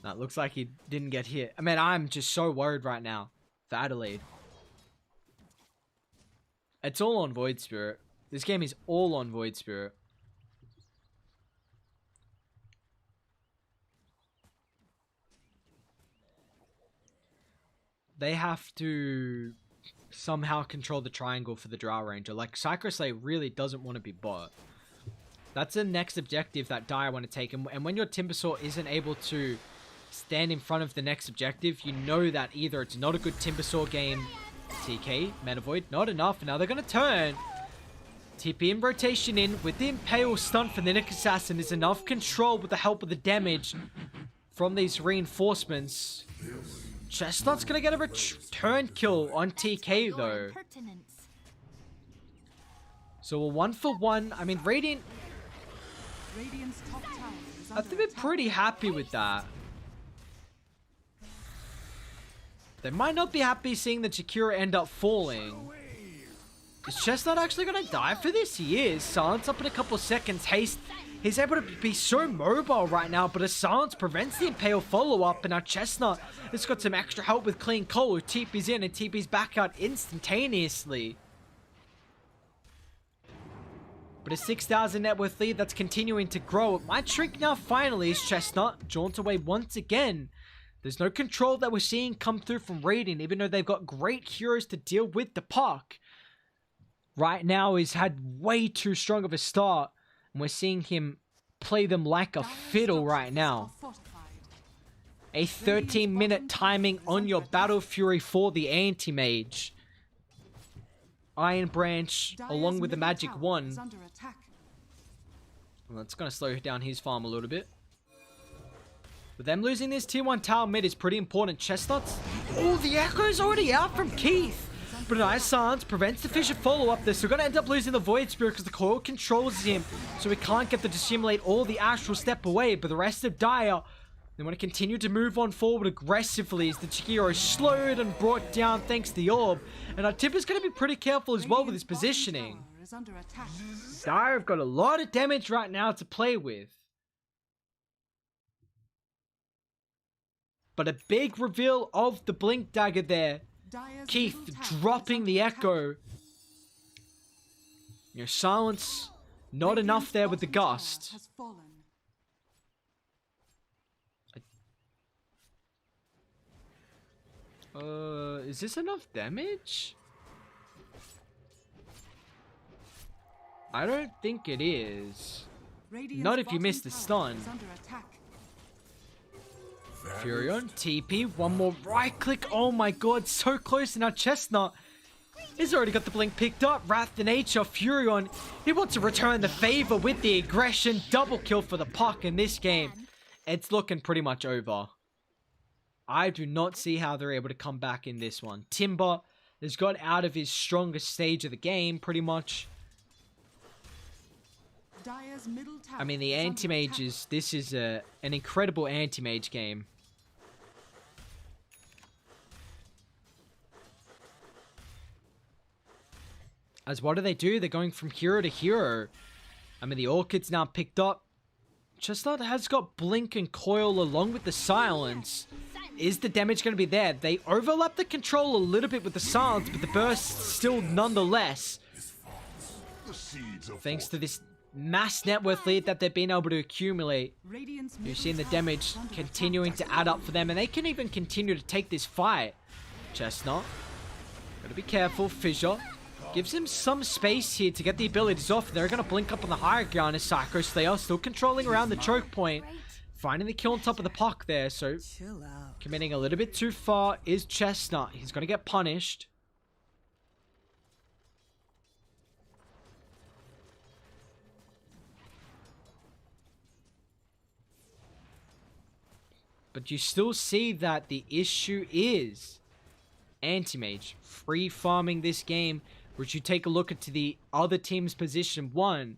That looks like he didn't get hit. I mean, I'm just so worried right now for Adelaide. It's all on Void Spirit. This game is all on Void Spirit. They have to somehow control the triangle for the Drow Ranger. Like, Psycho Slay really doesn't want to be bot. That's the next objective that Dire want to take. And when your Timbersaw isn't able to stand in front of the next objective, you know that either it's not a good Timbersaw game. TK, Mana Void, not enough. Now they're going to turn. TP in rotation in with the Impale stun for the Nick Assassin is enough control with the help of the damage from these reinforcements. Chestnut's going to get a return kill on TK though. So a 1-for-1. I mean, Radiant, Radiant's top tower is I under think they're attack. pretty happy with that. They might not be happy seeing the Jakira end up falling. Is Chestnut actually going to die for this? He is. Silence up in a couple of seconds. Haste. He's able to be so mobile right now, but a Silence prevents the Impale follow-up, and now Chestnut has got some extra help with Clean Coal, who TP's in and TP's back out instantaneously. But a 6,000 net worth lead that's continuing to grow. It might shrink now finally as Chestnut jaunts away once again. There's no control that we're seeing come through from Radiant, even though they've got great heroes to deal with the puck. Right now, he's had way too strong of a start, and we're seeing him play them like a fiddle right now. A 13-minute timing on your Battle Fury for the Anti-Mage. Iron Branch, along with the Magic Wand. Well, that's going to slow down his farm a little bit. But them losing this tier 1 tower mid is pretty important. Chestnuts. Oh, the Echo's already out from Keith. But an Ice Silence prevents the Fisher follow-up. They're still going to end up losing the Void Spirit because the coil controls him. So we can't get the Dissimulate or the Astral step away. But the rest of Dire, they want to continue to move on forward aggressively as the Chikiro is slowed and brought down thanks to the Orb. And our Tip is going to be pretty careful as well with his positioning. Dire have got a lot of damage right now to play with. But a big reveal of the Blink Dagger there. Keith dropping the Echo. Your Silence, not enough there with the Gust. Is this enough damage? I don't think it is. Not if you miss the stun. Furion, TP, one more right click. Oh my god, so close. And now Chestnut has already got the blink picked up. Wrath the Nature, Furion, he wants to return the favor with the aggression. Double kill for the puck in this game. It's looking pretty much over. I do not see how they're able to come back in this one. Timber has got out of his strongest stage of the game, pretty much. I mean, the Anti-Mage is... This is an incredible Anti-Mage game. As what do? They're going from hero to hero. I mean, the Orchid's now picked up. Chestnut has got Blink and Coil along with the Silence. Is the damage going to be there? They overlap the control a little bit with the Silence, but the burst still nonetheless. Thanks to this mass net worth lead that they've been able to accumulate. You're seeing the damage continuing to add up for them, and they can even continue to take this fight. Chestnut, gotta be careful. Fissure gives him some space here to get the abilities off. They're gonna blink up on the higher ground as Psycho Slayer still controlling around the choke point. Finding the kill on top of the puck there, so committing a little bit too far is Chestnut. He's gonna get punished. But you still see that the issue is Anti-Mage free farming this game, which you take a look at to the other team's position 1.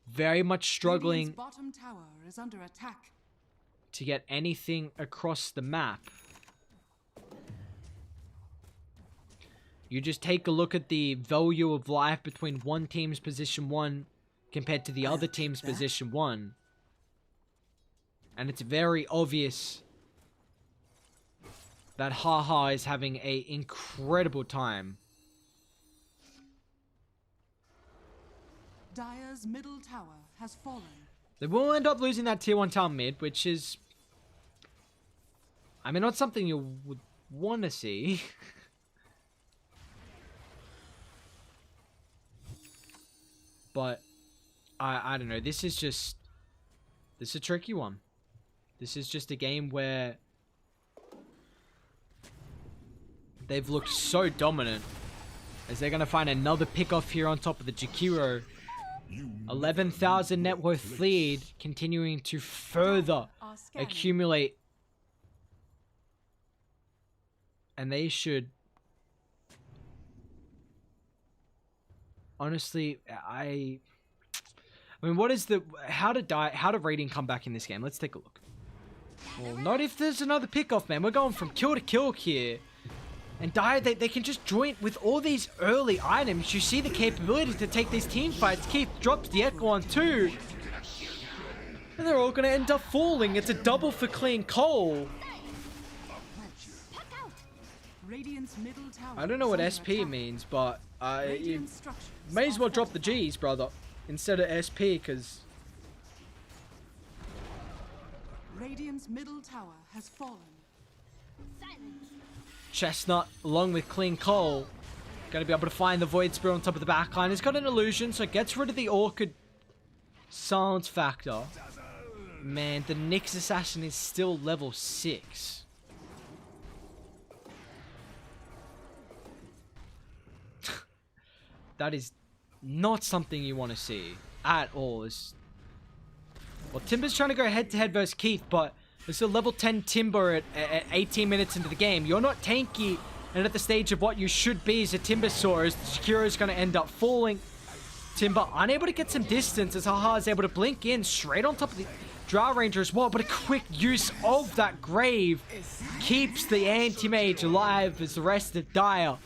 Very much struggling bottom tower is under attack. to get anything across the map. You just take a look at the value of life between one team's position 1 compared to the other team's position 1. And it's very obvious that Haha is having an incredible time. Dire's middle tower has fallen. They will end up losing that tier 1 tower mid, which is... I mean, not something you would want to see. But I don't know. This is a tricky one. This is just a game where they've looked so dominant. As they're going to find another pick off here on top of the Jakiro. 11,000 net worth lead, continuing to further accumulate. And they should... Honestly, I mean, what is the... How did Rating come back in this game? Let's take a look. Well, not if there's another pickoff, man. We're going from kill to kill here. And Dire, they can just join with all these early items. You see the capability to take these team fights. Keith drops the Echo on 2. And they're all going to end up falling. It's a double for Clean Cole. I don't know what SP means, but you may as well drop the G's, brother, instead of SP, because... Radiant's middle tower has fallen. Chestnut, along with Clean Cole, going to be able to find the Void Spear on top of the backline. He's got an illusion, so it gets rid of the awkward silence factor. Man, the Nyx Assassin is still level 6. That is not something you want to see at all. Well, Timber's trying to go head-to-head versus Keith, but it's a level 10 Timber at 18 minutes into the game. You're not tanky and at the stage of what you should be as a Timber Saw, as Jakiro is going to end up falling. Timber unable to get some distance as Haha is able to blink in straight on top of the Drow Ranger as well, but a quick use of that Grave keeps the Anti-Mage alive as the rest of Dire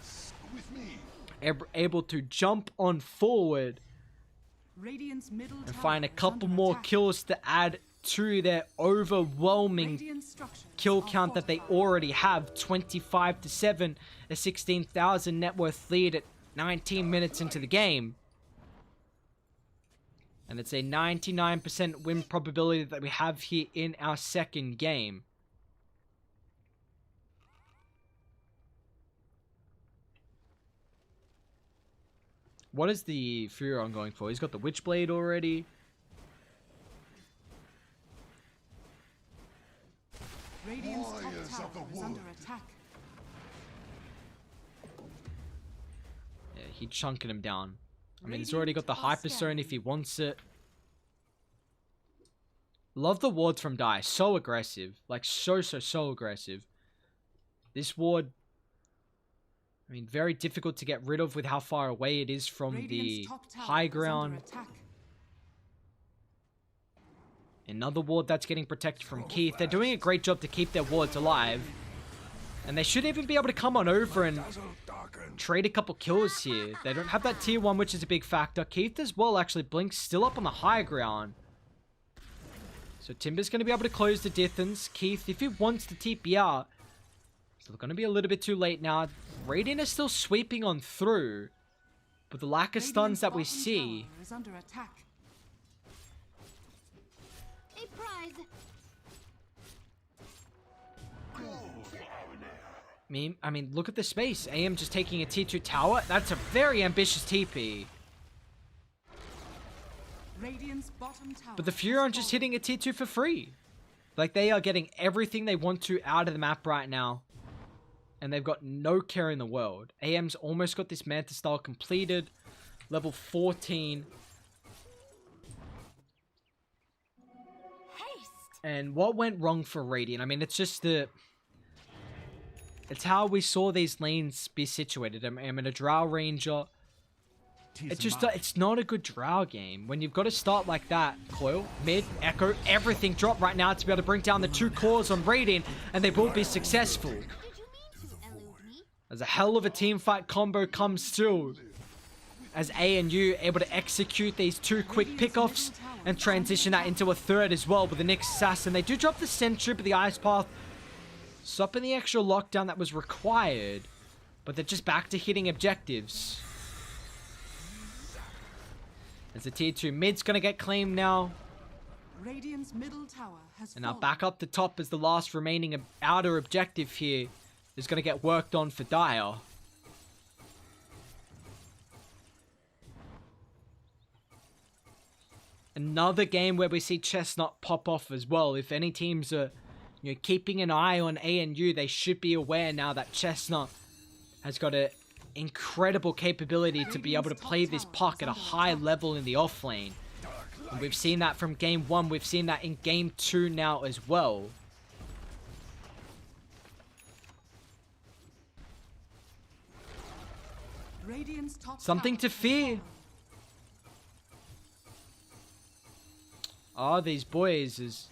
able to jump on forward and find a couple more kills to add to their overwhelming kill count that they already have. 25-7, a 16,000 net worth lead at 19 minutes into the game. And it's a 99% win probability that we have here in our second game. What is the Furon going for? He's got the Witchblade already. Radiant's top tower is under attack. Yeah, he's chunking him down. I mean, he's already got the Hyperstone if he wants it. Love the wards from Dai. So aggressive. Like, so aggressive. This ward... I mean, very difficult to get rid of with how far away it is from the high ground. Another ward that's getting protected from Keith. They're doing a great job to keep their wards alive. And they should even be able to come on over and trade a couple kills here. They don't have that tier 1, which is a big factor. Keith as well, actually. Blink's still up on the high ground. So Timber's going to be able to close the Dithens. Keith, if he wants to TP out, it's going to be a little bit too late now. Radiant is still sweeping on through. But the lack of stuns that we see... I mean, look at the space. AM just taking a T2 tower. That's a very ambitious TP. But the Furon just hitting a T2 for free. Like, they are getting everything they want to out of the map right now. And they've got no care in the world. AM's almost got this Manta style completed. Level 14. And what went wrong for Radiant? I mean, it's just the... It's how we saw these lanes be situated. I'm in a Drow Ranger. It's not a good Drow game. When you've got to start like that, Coil, mid, Echo, everything drop right now to be able to bring down the 2 cores on Radiant, and they will be successful. As a hell of a team fight combo comes through. As ANU able to execute these 2 quick pickoffs and transition that into a third as well with the Nyx Assassin. They do drop the Sentry, but the Ice Path stopping the extra lockdown that was required. But they're just back to hitting objectives. As the tier 2 mid's going to get claimed now. Radiant's middle tower has and now back up the top as the last remaining outer objective here is going to get worked on for Dire. Another game where we see Chestnut pop off as well. If any teams are, keeping an eye on ANU, they should be aware now that Chestnut has got an incredible capability to be able to play this puck at a high level in the off lane. And we've seen that from game 1. We've seen that in game 2 now as well. Something to fear. These boys is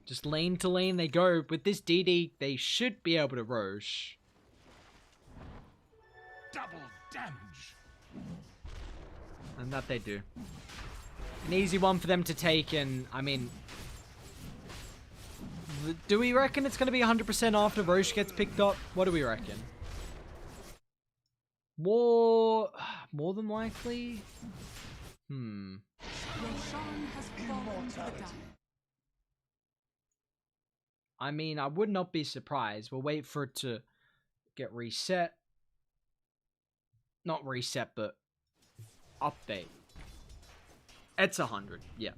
just lane to lane they go. With this DD, they should be able to Roche. Double damage. And that they do. An easy one for them to take, and I mean, do we reckon it's going to be 100% after Roche gets picked up? What do we reckon? More than likely? I mean, I would not be surprised. We'll wait for it to get reset. Not reset, but update. It's 100, yeah.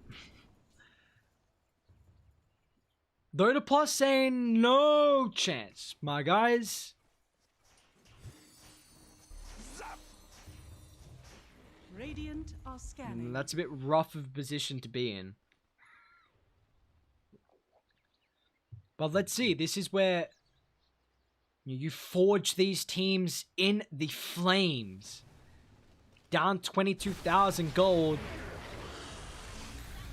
Dota Plus saying no chance, my guys. Radiant are scanning. That's a bit rough of a position to be in. But let's see. This is where you forge these teams in the flames. Down 22,000 gold.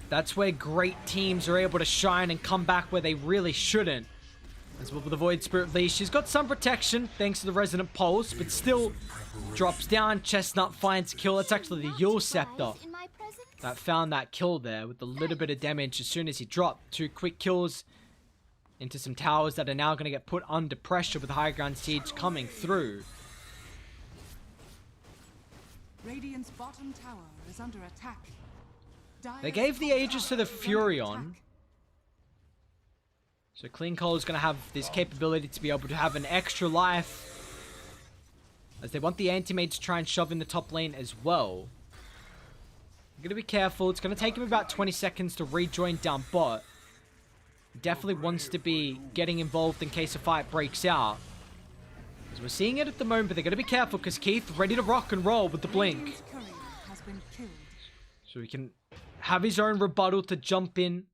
That's where great teams are able to shine and come back where they really shouldn't. As well with the Void Spirit Leash. She's got some protection thanks to the Resonant Pulse, but still drops down. Chestnut finds kill. It's actually the Yule Scepter that found that kill there with a little bit of damage as soon as he dropped. 2 quick kills into some towers that are now going to get put under pressure with the high ground siege coming through. Radiant's bottom tower is under attack. They gave the Aegis to the Furion. So Clean Coal is going to have this capability to be able to have an extra life. As they want the Anti-Mage to try and shove in the top lane as well. You're going to be careful. It's going to take him about 20 seconds to rejoin down bot. Definitely wants to be getting involved in case a fight breaks out. As we're seeing it at the moment, but they're going to be careful because Keith ready to rock and roll with the blink. So he can have his own rebuttal to jump in.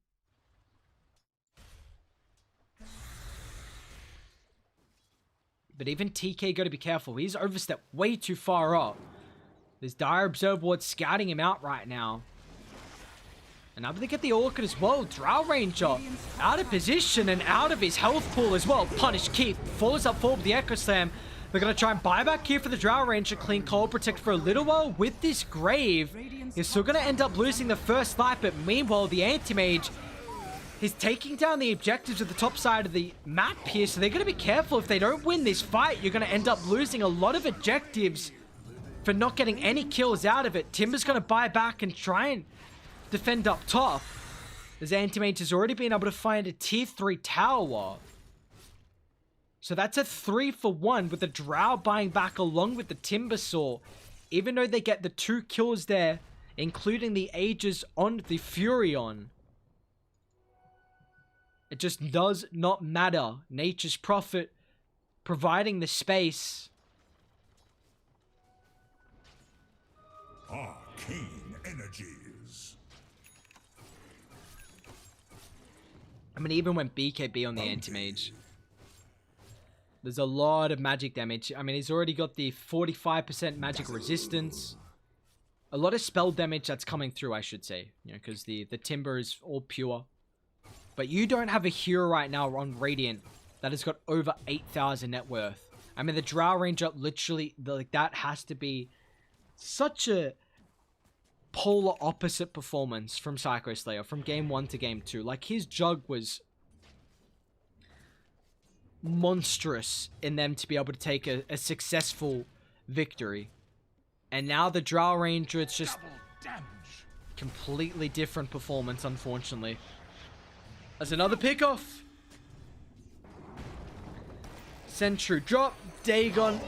But even TK got to be careful. He's overstepped way too far up. There's Dire Observer Ward scouting him out right now. And now they get the Orchid as well. Drow Ranger out of position and out of his health pool as well. Punish Keith. Follows up forward with the Echo Slam. They're going to try and buy back here for the Drow Ranger. Clean Cold protect for a little while. With this Grave, he's still going to end up losing the first life. But meanwhile, the Anti-Mage is taking down the objectives at the top side of the map here. So they're going to be careful. If they don't win this fight, you're going to end up losing a lot of objectives for not getting any kills out of it. Timber's going to buy back and try and defend up top. As Anti-Mage has already been able to find a tier 3 tower. So that's a 3-for-1 with the Drow buying back along with the Timbersaw. Even though they get the 2 kills there, including the Aegis on the Furion. It just does not matter. Nature's Prophet providing the space. Arcane energies. I mean, even when BKB on the Anti-Mage, there's a lot of magic damage. I mean, he's already got the 45% magic resistance. A lot of spell damage that's coming through, I should say. You know, because the Timber is all pure. But you don't have a hero right now on Radiant that has got over 8,000 net worth. I mean, the Drow Ranger literally, like, that has to be such a polar opposite performance from Psycho Slayer from game 1 to game 2. Like, his Jug was monstrous in them to be able to take a successful victory. And now the Drow Ranger, it's just completely different performance, unfortunately. As another pickoff. Sentry drop. Dagon,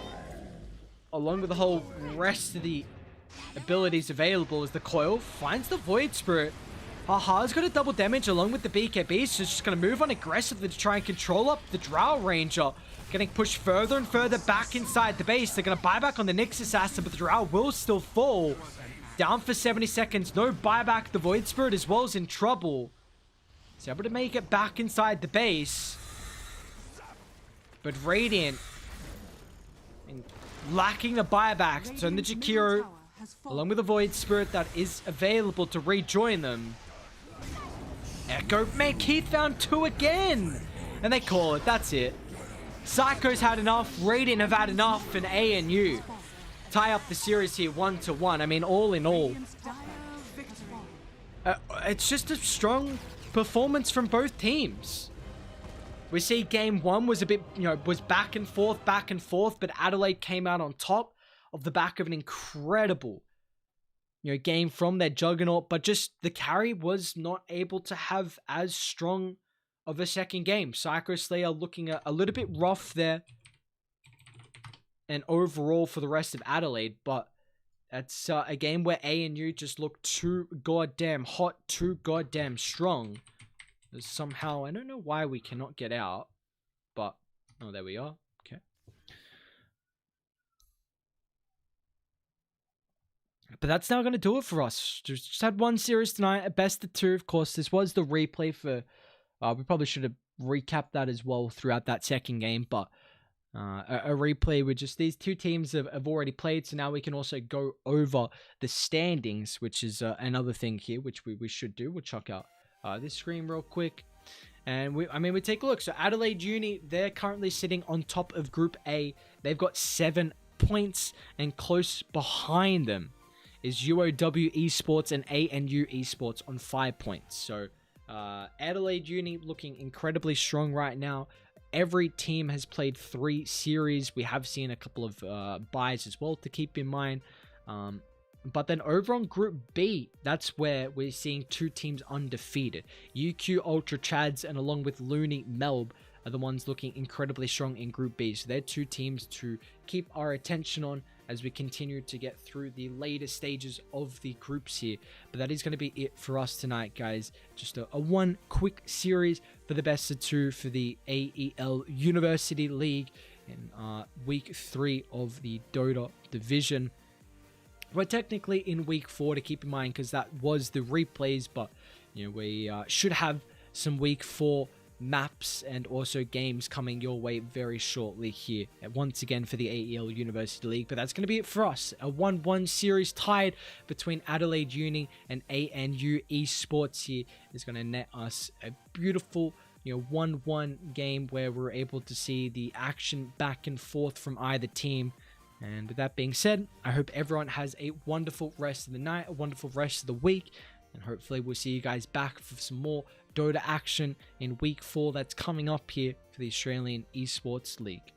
along with the whole rest of the abilities available as the Coil finds the Void Spirit. Haha's got a double damage along with the BKB, so just going to move on aggressively to try and control up the Drow Ranger. Getting pushed further and further back inside the base. They're going to buy back on the Nyx Assassin, but the Drow will still fall. Down for 70 seconds. No buyback. The Void Spirit as well is in trouble. He's able to make it back inside the base. But Radiant, lacking the buyback, turn the Jakiro along with the Void Spirit that is available to rejoin them. Echo, man, Keith found 2 again. And they call it. That's it. Psycho's had enough. Radiant have had enough. And ANU tie up the series here 1-1. I mean, all in all, it's just a strong performance from both teams. We see game 1 was a bit, was back and forth, but Adelaide came out on top of the back of an incredible, game from their juggernaut, but just the carry was not able to have as strong of a second game. Psycho Slayer looking a little bit rough there, and overall for the rest of Adelaide, but that's a game where ANU just looked too goddamn hot, too goddamn strong. Somehow, I don't know why we cannot get out, but, oh, there we are. Okay. But that's now going to do it for us. Just had one series tonight, a best of 2. Of course, this was the replay for, we probably should have recapped that as well throughout that second game, but a replay with just these 2 teams have already played, so now we can also go over the standings, which is another thing here, which we should do. We'll check out this screen real quick, and we take a look. So Adelaide Uni, they're currently sitting on top of Group A. They've got 7 points, and close behind them is UOW Esports and ANU Esports on 5 points. So Adelaide Uni looking incredibly strong right now. Every team has played 3 series. We have seen a couple of buys as well to keep in mind. But then over on Group B, that's where we're seeing 2 teams undefeated. UQ Ultra Chads and along with Looney Melb are the ones looking incredibly strong in Group B. So they're 2 teams to keep our attention on as we continue to get through the later stages of the groups here. But that is going to be it for us tonight, guys. Just a one quick series for the best of 2 for the AEL University League in week 3 of the Dota division. We're technically in week 4 to keep in mind, because that was the replays, but we should have some week 4 maps and also games coming your way very shortly here, once again for the AEL University League. But that's going to be it for us. A 1-1 series tied between Adelaide Uni and ANU Esports here is going to net us a beautiful 1-1 game where we're able to see the action back and forth from either team. And with that being said, I hope everyone has a wonderful rest of the night, a wonderful rest of the week, and hopefully we'll see you guys back for some more Dota action in week 4 that's coming up here for the Australian Esports League.